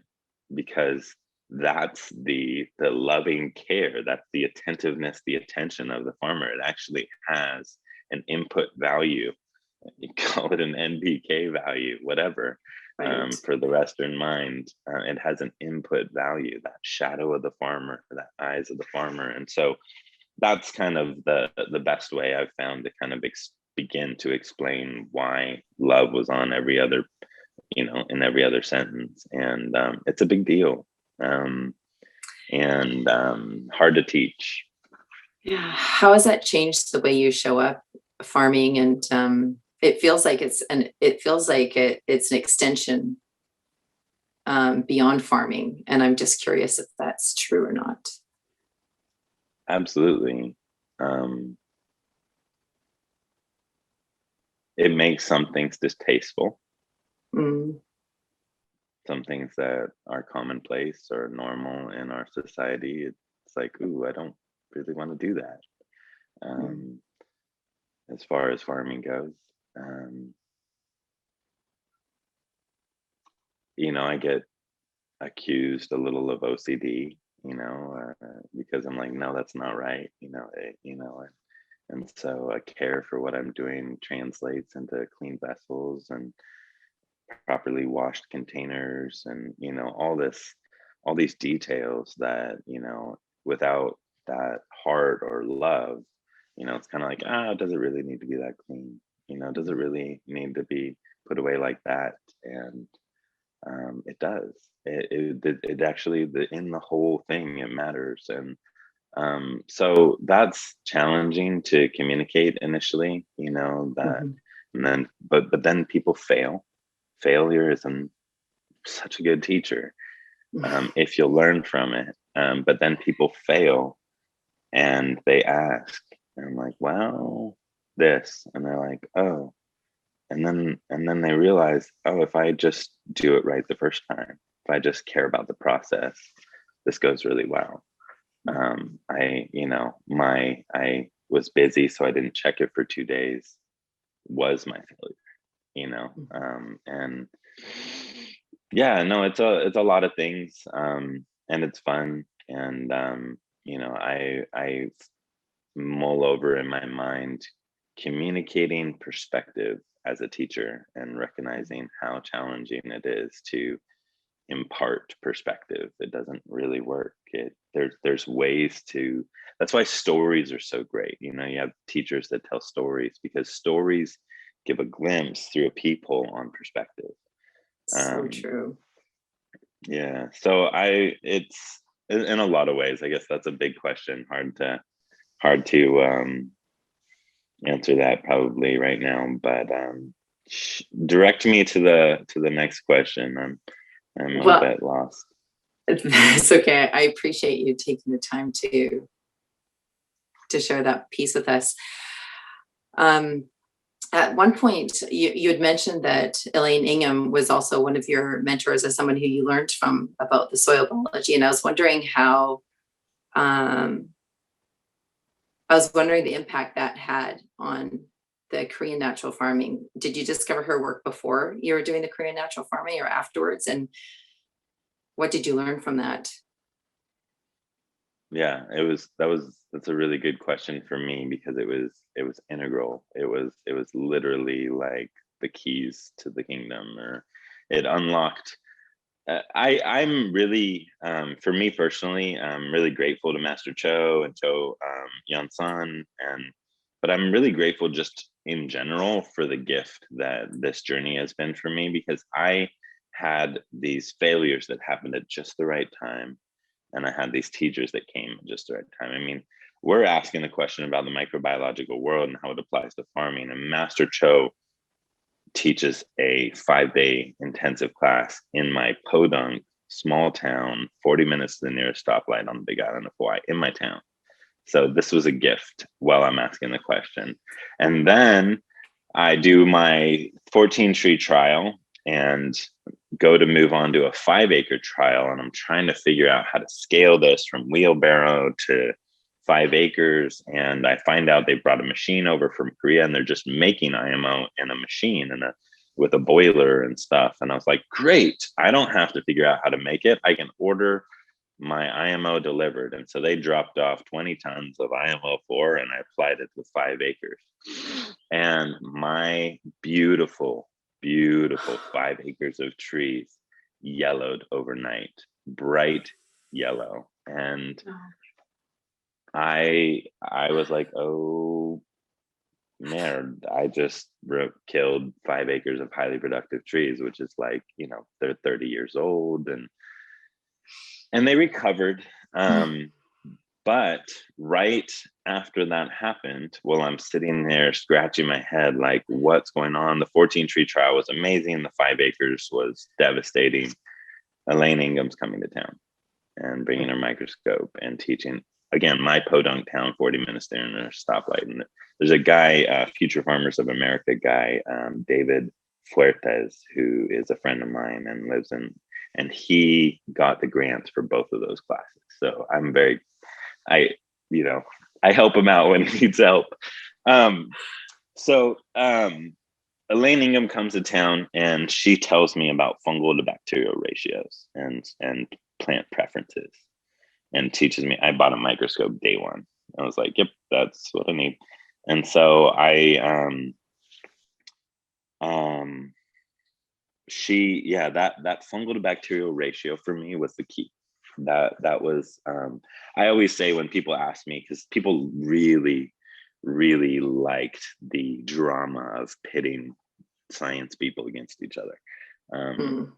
because that's the loving care, that's the attentiveness, the attention of the farmer. It actually has an input value. You call it an NPK value, whatever. Right. For the Western mind, it has an input value, that shadow of the farmer, that eyes of the farmer. And so that's kind of the best way I've found to kind of begin to explain why love was on every other, you know, in every other sentence. And it's a big deal, um, and hard to teach. Yeah. How has that changed the way you show up farming? And it feels like it's an extension beyond farming. And I'm just curious if that's true or not. Absolutely. um, it makes some things distasteful, Mm. some things that are commonplace or normal in our society. It's like, ooh, I don't really want to do that. Mm. um, as far as farming goes. um, you know, I get accused a little of OCD, you know, because I'm like, no, that's not right, you know, you know, and so a care for what I'm doing translates into clean vessels and properly washed containers, and you know, all these details that, you know, without heart or love, it's kind of like, does it really need to be that clean? Does it really need to be put away like that? And it does. It actually, in the whole thing, it matters. And so that's challenging to communicate initially, that, Mhm. and then, but then people fail. Failure is such a good teacher, if you'll learn from it. But then people fail and they ask, and I'm like, well, this, and they're like, oh, and then they realize, oh, if I just do it right the first time, if I just care about the process, this goes really well. I was busy, so I didn't check it for 2 days, was my failure, and yeah, no, it's a lot of things, and it's fun, and I mull over in my mind communicating perspective as a teacher and recognizing how challenging it is to impart perspective. It doesn't really work. There's ways to. That's why stories are so great. You have teachers that tell stories because stories give a glimpse through a peephole on perspective. So um true. yeah, so it's in a lot of ways, I guess that's a big question, hard to answer that probably right now, but direct me to the next question. I'm a Well, bit lost. it's okay. I appreciate you taking the time to share that piece with us. Um, at one point, you had mentioned that Elaine Ingham was also one of your mentors as someone who you learned from about the soil biology. And um, I was wondering the impact that had on the Korean natural farming. Did you discover her work before you were doing the Korean natural farming or afterwards? And what did you learn from that? Yeah, that's a really good question for me because it was integral. It was literally like the keys to the kingdom, or it unlocked. I'm really, for me personally, I'm really grateful to Master Cho and Cho Yun-sun, but I'm really grateful just in general for the gift that this journey has been for me, because I had these failures that happened at just the right time, and I had these teachers that came at just the right time. I mean, we're asking the question about the microbiological world and how it applies to farming, and Master Cho teaches a 5-day intensive class in my podunk small town, 40 minutes to the nearest stoplight on the big island of Hawaii, in my town. So this was a gift while I'm asking the question. And then I do my 14 tree trial and go to move on to a 5-acre trial. And I'm trying to figure out how to scale this from wheelbarrow to 5 acres. And I find out they brought a machine over from Korea and they're just making IMO in a machine and with a boiler and stuff. And I was like, great, I don't have to figure out how to make it. I can order my IMO delivered. And so they dropped off 20 tons of IMO4 and I applied it to 5 acres. And my beautiful, beautiful 5 acres of trees yellowed overnight, bright yellow. And I was like, oh man, I just killed 5 acres of highly productive trees, which is like, they're 30 years old, and they recovered. But right after that happened, while I'm sitting there scratching my head, like, what's going on? The 14 tree trial was amazing. The 5 acres was devastating. Elaine Ingham's coming to town and bringing her microscope and teaching. Again, my podunk town, 40 minutes there, and a stoplight. And there's a guy, Future Farmers of America guy, David Fuertes, who is a friend of mine and lives and he got the grants for both of those classes. So I, I help him out when he needs help. So Elaine Ingham comes to town and she tells me about fungal to bacterial ratios and plant preferences, and teaches me. I bought a microscope day one. I was like, yep, that's what I need. And so that fungal to bacterial ratio for me was the key. that was I always say when people ask me, because people really liked the drama of pitting science people against each other.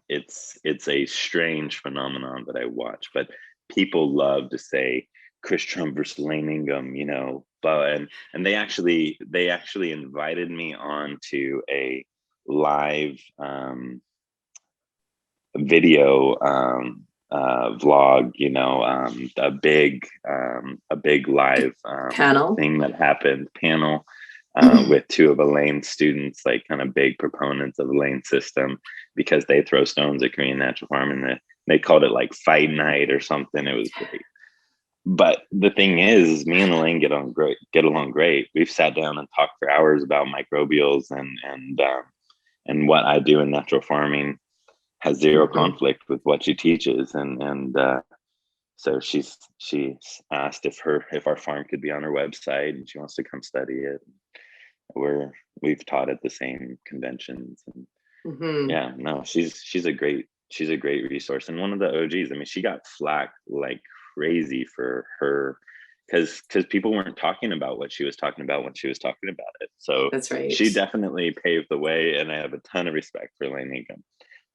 It's a strange phenomenon that I watch, but people love to say Chris Trump versus Elaine Ingham, but and they actually invited me on to a live video vlog, a big live Panel. thing that happened, panel with two of Elaine's students, like kind of big proponents of Elaine's system, because they throw stones at Korean natural farming. They called it like fight night or something. It was great. But the thing is, me and Elaine get along great. We've sat down and talked for hours about microbials and what I do in natural farming has zero conflict with what she teaches, and so she asked if our farm could be on her website, and she wants to come study it. We've taught at the same conventions, and yeah, no, she's a great resource, and one of the OGs. I mean, she got flack like crazy for her because people weren't talking about what she was talking about when she was talking about it. So that's right. She definitely paved the way, and I have a ton of respect for Elaine Ingham.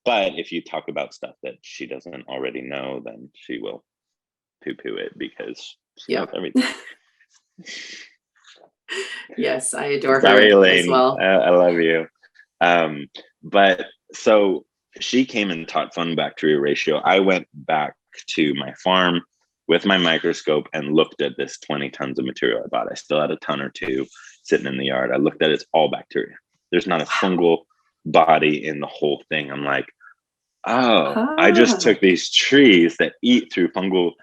But if you talk about stuff that she doesn't already know, then she will poo-poo it because she knows everything. Yes, I adore Sorry, her Elaine. as well. I love you. But so she came and taught fungal bacterial ratio. I went back to my farm with my microscope and looked at this 20 tons of material I bought. I still had a ton or two sitting in the yard. I looked at it, it's all bacteria. There's not a fungal body in the whole thing. I'm like, I just took these trees that eat through fungal,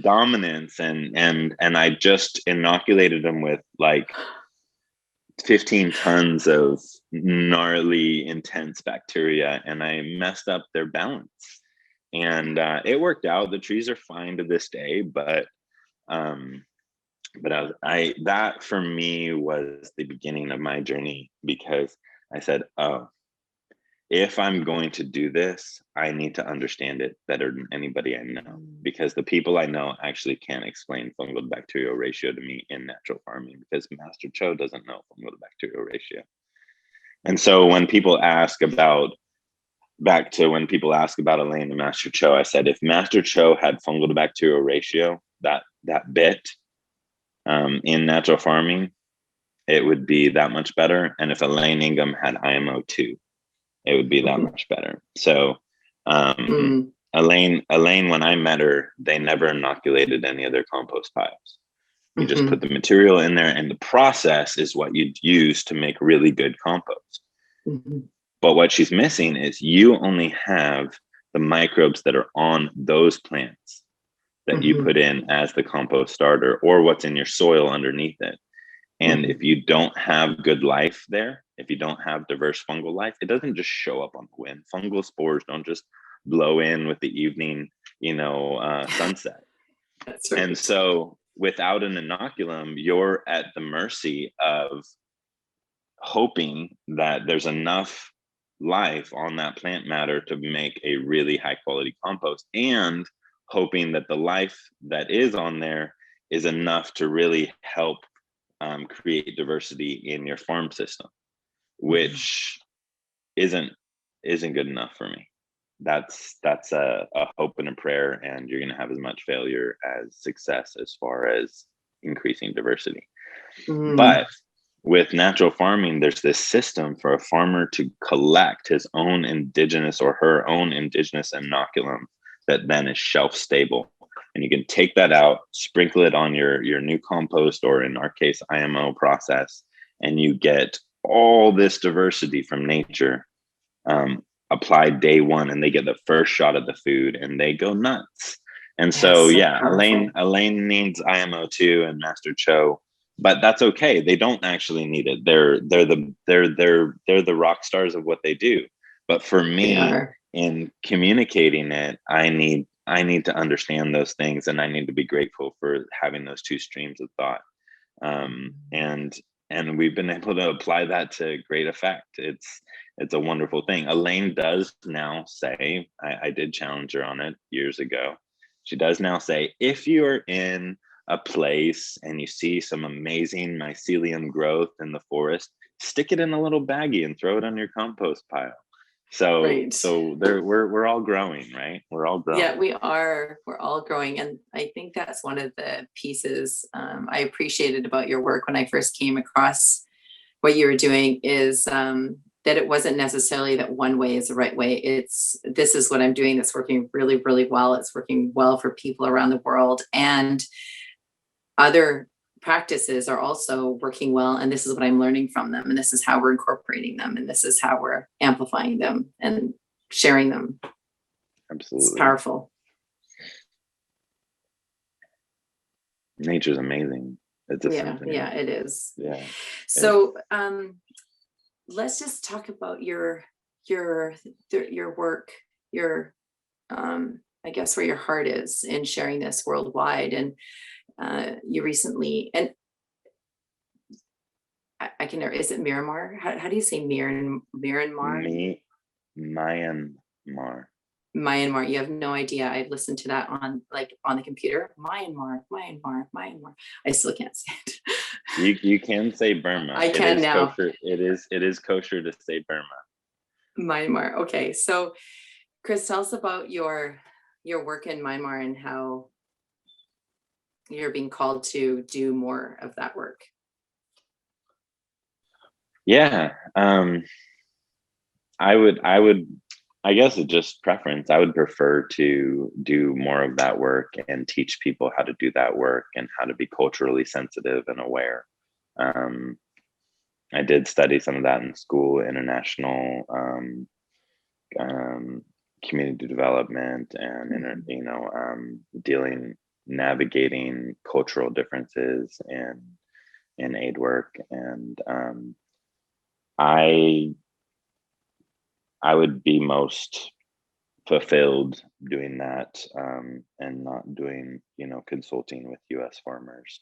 dominance, and I just inoculated them with like 15 tons of gnarly, intense bacteria, and I messed up their balance. And it worked out. The trees are fine to this day, but that for me was the beginning of my journey, because I said, if I'm going to do this, I need to understand it better than anybody I know, because the people I know actually can't explain fungal to bacterial ratio to me in natural farming, because Master Cho doesn't know fungal to bacterial ratio. And so when people ask about Elaine and Master Cho, I said, if Master Cho had fungal to bacterial ratio, that bit in natural farming, it would be that much better. And if Elaine Ingham had IMO2, it would be that much better. So Elaine, when I met her, they never inoculated any of their compost piles. You just put the material in there, and the process is what you'd use to make really good compost. But what she's missing is you only have the microbes that are on those plants that you put in as the compost starter, or what's in your soil underneath it. And if you don't have good life there, if you don't have diverse fungal life, it doesn't just show up on the wind. Fungal spores don't just blow in with the evening, sunset. That's right. And so without an inoculum, you're at the mercy of hoping that there's enough life on that plant matter to make a really high quality compost, and hoping that the life that is on there is enough to really help create diversity in your farm system, which isn't good enough for me. That's a hope and a prayer, and you're going to have as much failure as success as far as increasing diversity. But with natural farming, there's this system for a farmer to collect his own indigenous or her own indigenous inoculum that then is shelf stable. And you can take that out, sprinkle it on your new compost, or in our case, IMO process, and you get all this diversity from nature applied day one, and they get the first shot of the food and they go nuts. And so Elaine needs IMO2 and Master Cho, but that's okay. They don't actually need it. They're the rock stars of what they do. But for me, in communicating it, I need to understand those things, and I need to be grateful for having those two streams of thought. And and we've been able to apply that to great effect. It's a wonderful thing. Elaine does now say, I did challenge her on it years ago. She does now say, if you're in a place and you see some amazing mycelium growth in the forest, stick it in a little baggie and throw it on your compost pile. So Right. we're all growing, right? We're all growing. Yeah, we are. We're all growing. And I think that's one of the pieces I appreciated about your work when I first came across what you were doing is that it wasn't necessarily that one way is the right way. It's this is what I'm doing that's working really, really well. It's working well for people around the world. And other practices are also working well. And this is what I'm learning from them. And this is how we're incorporating them. And this is how we're amplifying them and sharing them. Absolutely. It's powerful. Nature's amazing. It's a symphony. Yeah, it is. Yeah. So let's just talk about your work, your I guess where your heart is in sharing this worldwide. And you recently, and I can never, is it Miramar? How do you say Myanmar? Myanmar. Myanmar. You have no idea. I've listened to that on the computer. Myanmar. I still can't say it. You can say Burma. I can now. Kosher. It is kosher to say Burma. Myanmar. Okay. So Chris, tell us about your work in Myanmar and how you're being called to do more of that work. Yeah. I guess it's just preference. I would prefer to do more of that work and teach people how to do that work and how to be culturally sensitive and aware. I did study some of that in school, international community development and navigating cultural differences in aid work. And I would be most fulfilled doing that and not doing, consulting with US farmers.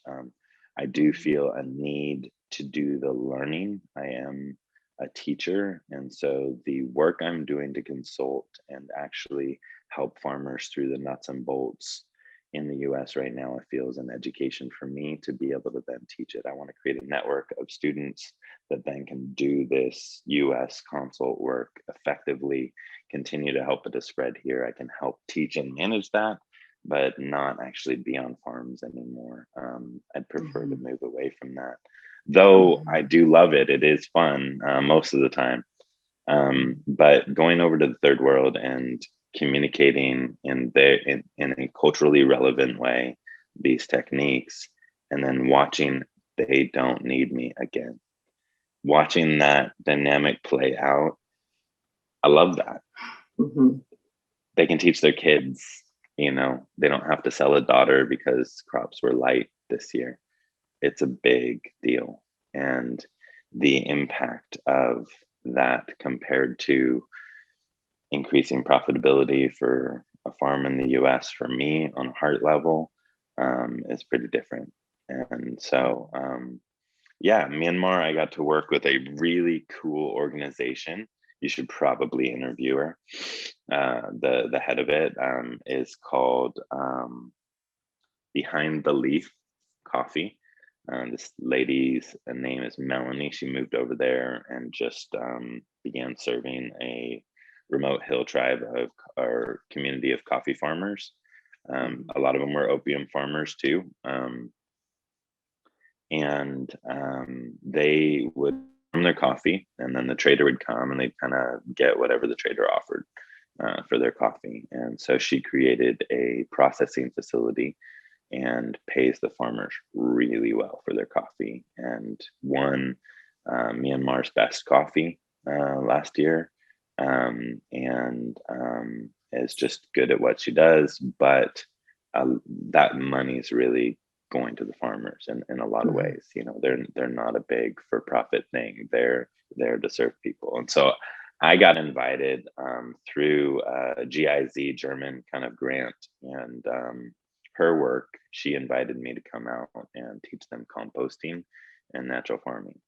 I do feel a need to do the learning. I am a teacher, and so the work I'm doing to consult and actually help farmers through the nuts and bolts in the US right now, I feel is an education for me to be able to then teach it. I want to create a network of students that then can do this US consult work effectively, continue to help it to spread here. I can help teach and manage that, but not actually be on farms anymore. I'd prefer to move away from that. Though I do love it. It is fun most of the time. But going over to the third world and communicating in a culturally relevant way these techniques, and then watching they don't need me again, watching that dynamic play out, I love that. They can teach their kids, they don't have to sell a daughter because crops were light this year. It's a big deal. And the impact of that compared to increasing profitability for a farm in the US for me on a heart level is pretty different. And so, Myanmar, I got to work with a really cool organization. You should probably interview her. The head of it is called Behind the Leaf Coffee. This lady's name is Melanie. She moved over there and just began serving a remote hill tribe of our community of coffee farmers. A lot of them were opium farmers too. And they would farm their coffee, and then the trader would come and they'd kind of get whatever the trader offered for their coffee. And so she created a processing facility and pays the farmers really well for their coffee, and won Myanmar's best coffee last year, and is just good at what she does. But that money is really going to the farmers in a lot of ways. They're not a big for-profit thing. They're there to serve people. And so I got invited through a GIZ German kind of grant, and her work, she invited me to come out and teach them composting and natural farming.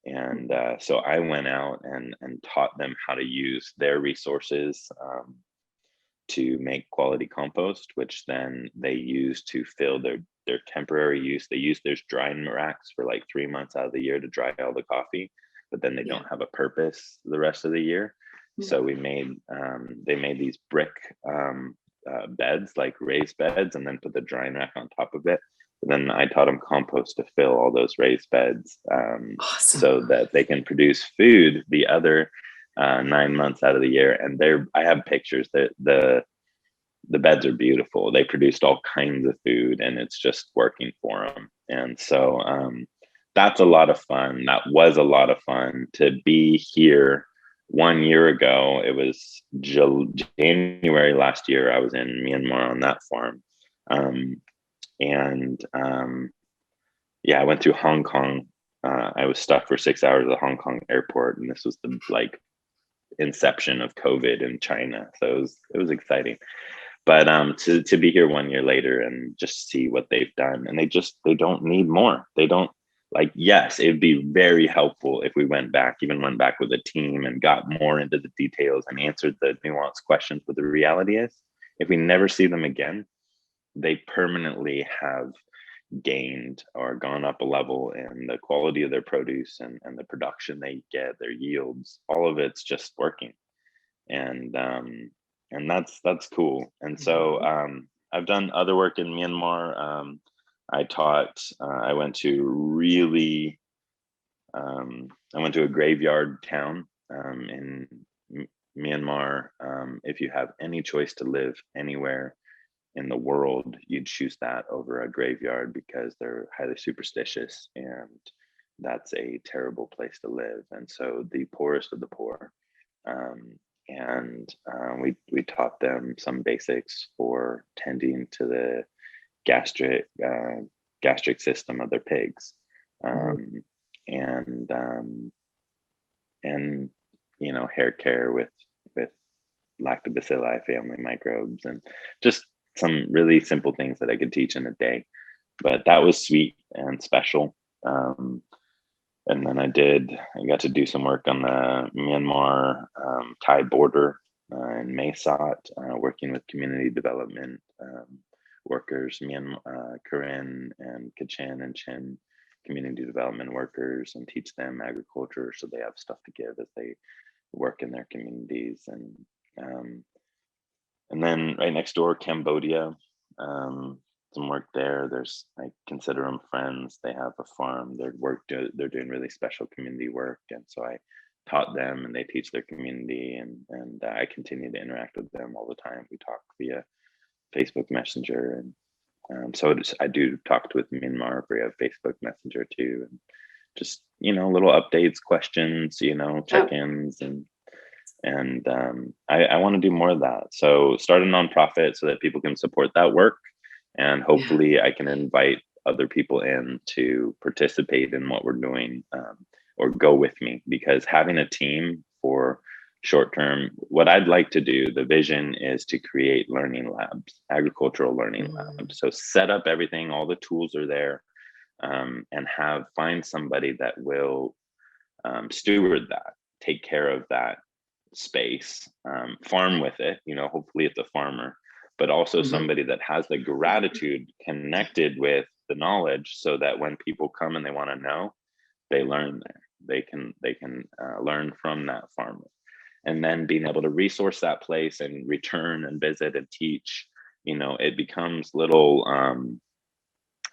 And so I went out and taught them how to use their resources to make quality compost, which then they use to fill their temporary use. They use their drying racks for like 3 months out of the year to dry all the coffee, but then they don't have a purpose the rest of the year. So we made they made these brick beds, like raised beds, and then put the drying rack on top of it. And then I taught them compost to fill all those raised beds, Awesome. so that they can produce food the other 9 months out of the year. And I have pictures that the beds are beautiful. They produced all kinds of food, and it's just working for them. And so that's a lot of fun. That was a lot of fun to be here. 1 year ago, it was January last year, I was in Myanmar on that farm. Yeah, I went through Hong Kong. I was stuck for 6 hours at the Hong Kong airport, and this was the like inception of COVID in China. So it was exciting. But to be here 1 year later and just see what they've done, and they don't need more. They don't, like, yes, it'd be very helpful if we went back with a team and got more into the details and answered the nuanced questions. But the reality is, if we never see them again, they permanently have gained or gone up a level in the quality of their produce and the production they get, their yields. All of it's just working. And that's cool. And so I've done other work in Myanmar. I went to a graveyard town in Myanmar. If you have any choice to live anywhere in the world, you'd choose that over a graveyard, because they're highly superstitious, and that's a terrible place to live. And so the poorest of the poor, we taught them some basics for tending to the gastric system of their pigs, and hair care with lactobacilli family microbes, and just some really simple things that I could teach in a day. But that was sweet and special. And then I got to do some work on the Myanmar Thai border in Maysat, working with community development workers, Karen and Kachin and Chin community development workers, and teach them agriculture so they have stuff to give as they work in their communities. And then right next door, Cambodia, some work there. I consider them friends. They have a farm. They're doing really special community work, and so I taught them, and they teach their community, and I continue to interact with them all the time. We talk via Facebook Messenger, and I do talk with Myanmar via Facebook Messenger too, and just little updates, questions, check-ins, and I want to do more of that. So start a nonprofit so that people can support that work, and hopefully I can invite other people in to participate in what we're doing, or go with me, because having a team for short term, what I'd like to do, the vision is to create learning labs, agricultural learning labs. So set up everything, all the tools are there, and find somebody that will steward that, take care of that space, farm with it, hopefully it's a farmer, but also somebody that has the gratitude connected with the knowledge, so that when people come and they want to know, they learn there. They can learn from that farmer, and then being able to resource that place and return and visit and teach. It becomes little.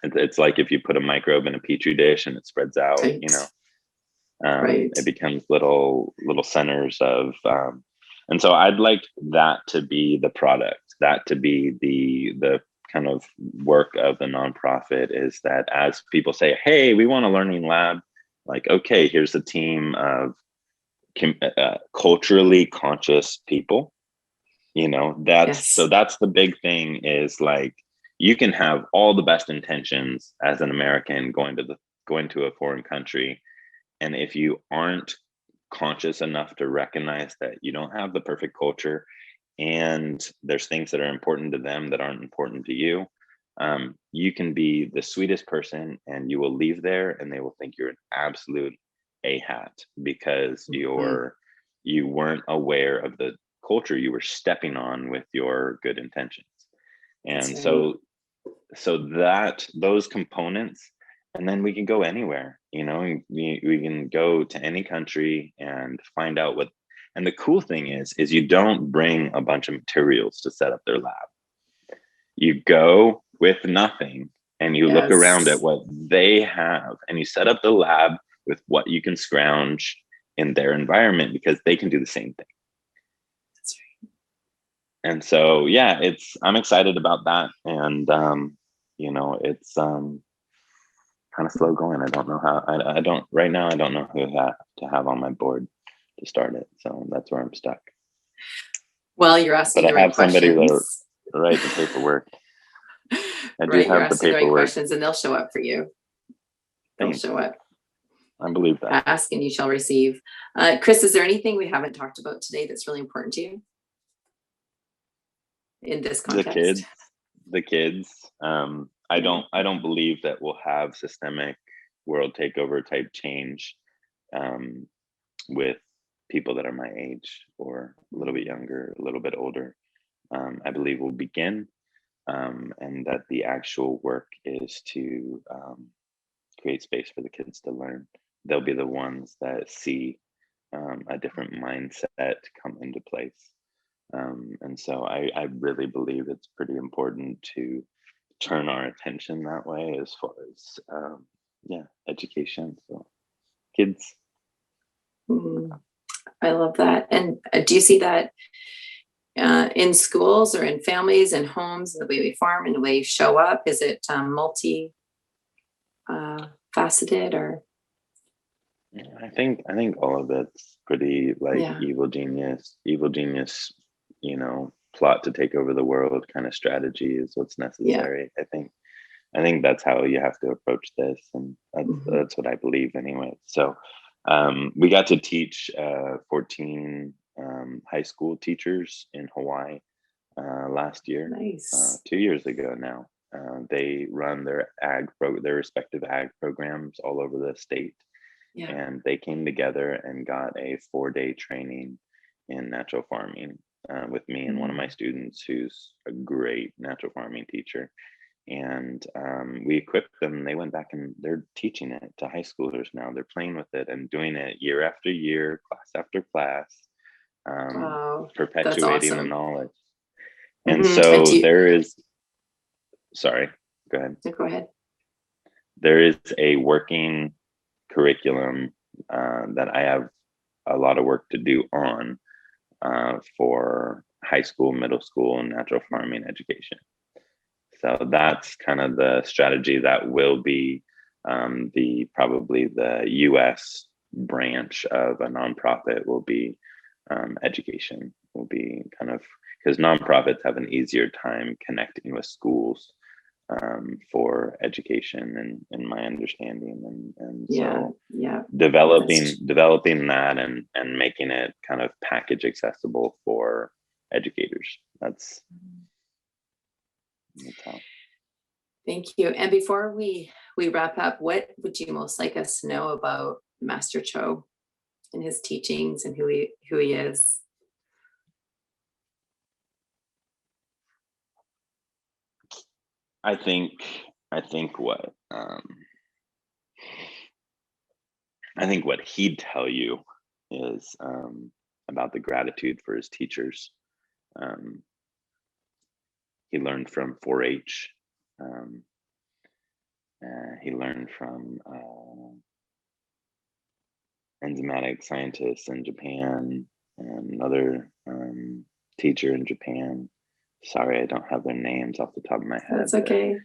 It's like if you put a microbe in a petri dish and it spreads out. It becomes little centers of, and so I'd like that to be the product, that to be the kind of work of the nonprofit, is that as people say, hey, we want a learning lab, like, okay, here's a team of culturally conscious people, so that's the big thing, is like, you can have all the best intentions as an American going to a foreign country, and if you aren't conscious enough to recognize that you don't have the perfect culture, and there's things that are important to them that aren't important to you, You can be the sweetest person and you will leave there and they will think you're an absolute a-hat because you weren't aware of the culture you were stepping on with your good intentions. And That's right. so that those components, and then we can go anywhere, and we can go to any country and find out what. And the cool thing is you don't bring a bunch of materials to set up their lab. You go with nothing and you look around at Yes. what they have and you set up the lab with what you can scrounge in their environment because they can do the same thing. That's right. And so, yeah, I'm excited about that. And, it's kind of slow going. I don't know how, I don't, right now, I don't know who to have on my board to start it. So that's where I'm stuck. Well, you're asking But the I right have somebody to questions. write the paperwork. I do Right, you're have the asking the right paperwork. questions and they'll show up for you. They'll Thanks. show up. I believe that. Ask and you shall receive. Chris, is there anything we haven't talked about today that's really important to you in this context? The kids. I don't believe that we'll have systemic world takeover type change with people that are my age or a little bit younger, a little bit older. I believe we'll begin, and that the actual work is to create space for the kids to learn. They'll be the ones that see a different mindset come into place. And so I really believe it's pretty important to turn our attention that way as far as education. So kids. I love that. And do you see that in schools or in families and homes, and the way we farm and the way you show up? Is it multi faceted or? I think all of it's pretty like Yeah. evil genius, plot to take over the world kind of strategy is what's necessary. I think that's how you have to approach this, and that's what I believe anyway. So we got to teach 14 high school teachers in Hawaii last year. Nice. 2 years ago now. They run their their respective ag programs all over the state. Yeah. And they came together and got a 4-day training in natural farming with me and one of my students who's a great natural farming teacher. And we equipped them. They went back and they're teaching it to high schoolers now. They're playing with it and doing it year after year, class after class, Wow, that's perpetuating the awesome. knowledge. And so there is, sorry, go ahead. Go ahead. There is a working curriculum that I have a lot of work to do on for high school, middle school, and natural farming education. So that's kind of the strategy that will be probably the U.S. branch of a nonprofit will be education. Will be kind of because nonprofits have an easier time connecting with schools for education, and in my understanding, and so developing that and making it kind of package accessible for educators. That's how. Thank you. And before we wrap up, what would you most like us to know about Master Cho and his teachings and who he is? I think what he'd tell you is about the gratitude for his teachers. He learned from 4-H. He learned from enzymatic scientists in Japan and another teacher in Japan. Sorry, I don't have their names off the top of my head. That's okay.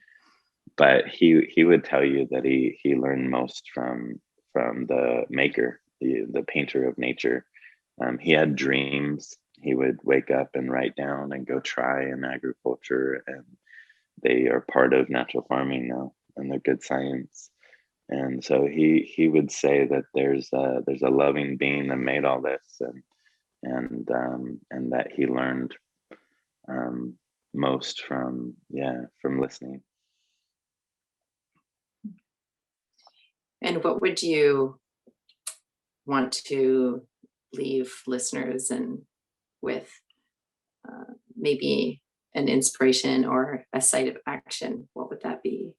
But he would tell you that he learned most from the maker, the painter of nature. He had dreams. He would wake up and write down and go try in agriculture, and they are part of natural farming now, and they're good science. And so he would say that there's a loving being that made all this, and that he learned most from listening. And what would you want to leave listeners and with, maybe an inspiration or a site of action? What would that be?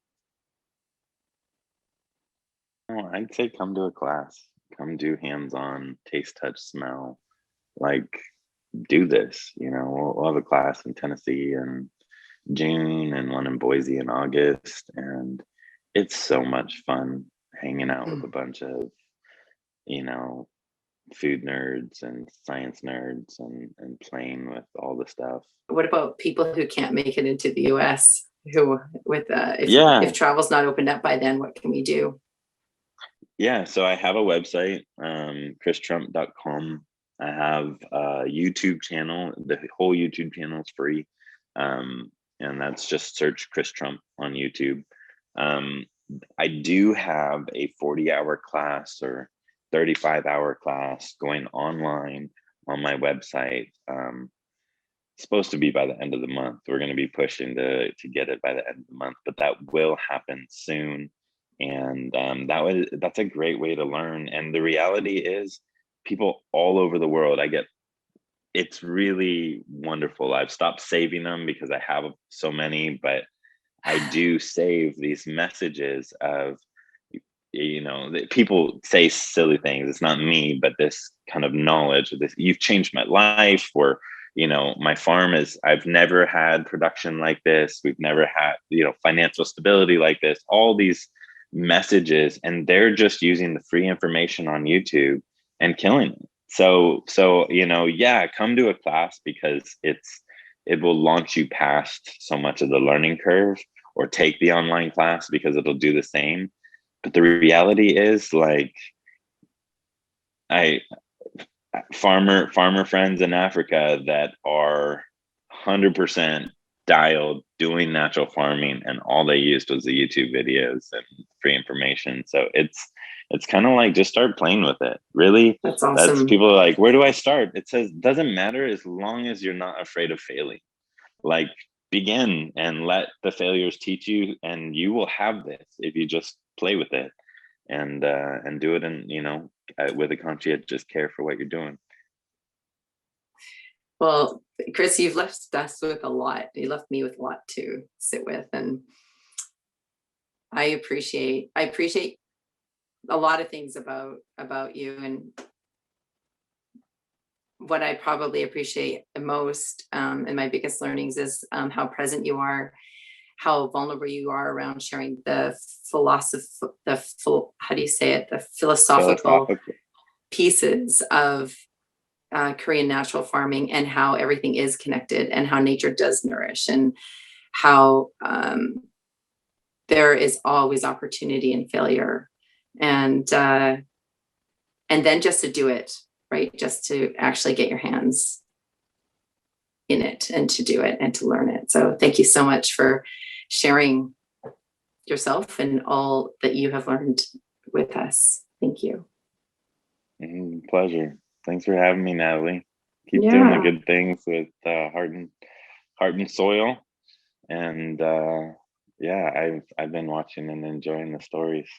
Oh, I'd say come to a class, come do hands-on, taste, touch, smell. Like, do this. We'll have a class in Tennessee in June and one in Boise in August, and it's so much fun hanging out with a Mm. bunch of you know food nerds and science nerds and playing with all the stuff. What about people who can't make it into the US? Who, with if Yeah, travel's not opened up by then, what can we do? yeah. So I have a website, christrump.com. I have a YouTube channel. The whole YouTube channel is free. Um, and that's just search Chris Trump on YouTube. Um, I do have a 40-hour class or 35-hour class going online on my website. Supposed to be by the end of the month. We're going to be pushing to get it by the end of the month, but that will happen soon. And that's a great way to learn. And the reality is, people all over the world, it's really wonderful. I've stopped saving them because I have so many, but I do save these messages of, people say silly things. It's not me, but this kind of knowledge of this, you've changed my life, or, my farm I've never had production like this. We've never had, financial stability like this, all these messages, and they're just using the free information on YouTube and killing it. So, yeah, come to a class because it will launch you past so much of the learning curve, or take the online class because it'll do the same. But the reality is, like, I farmer friends in Africa that are 100% dialed doing natural farming, and all they used was the YouTube videos and free information. So it's kind of like, just start playing with it. Really, That's that's awesome. people are like, where do I start? It says doesn't matter as long as you're not afraid of failing. Like, begin and let the failures teach you, and you will have this if you just play with it and do it in with a conscientious care for what you're doing. Well, Chris, you've left us with a lot. You left me with a lot to sit with, and I appreciate a lot of things about you. And what I probably appreciate the most, and my biggest learnings, is how present you are, how vulnerable you are around sharing the philosophy, how do you say it, the philosophical Philosophical. pieces of Korean natural farming, and how everything is connected, and how nature does nourish, and how there is always opportunity and failure, and then just to do it, right? Just to actually get your hands in it, and to do it, and to learn it. So thank you so much for sharing yourself and all that you have learned with us. Thank you. Pleasure. Thanks for having me, Natalie. Keep doing the Yeah. good things with heart and soil. And yeah, I've been watching and enjoying the stories.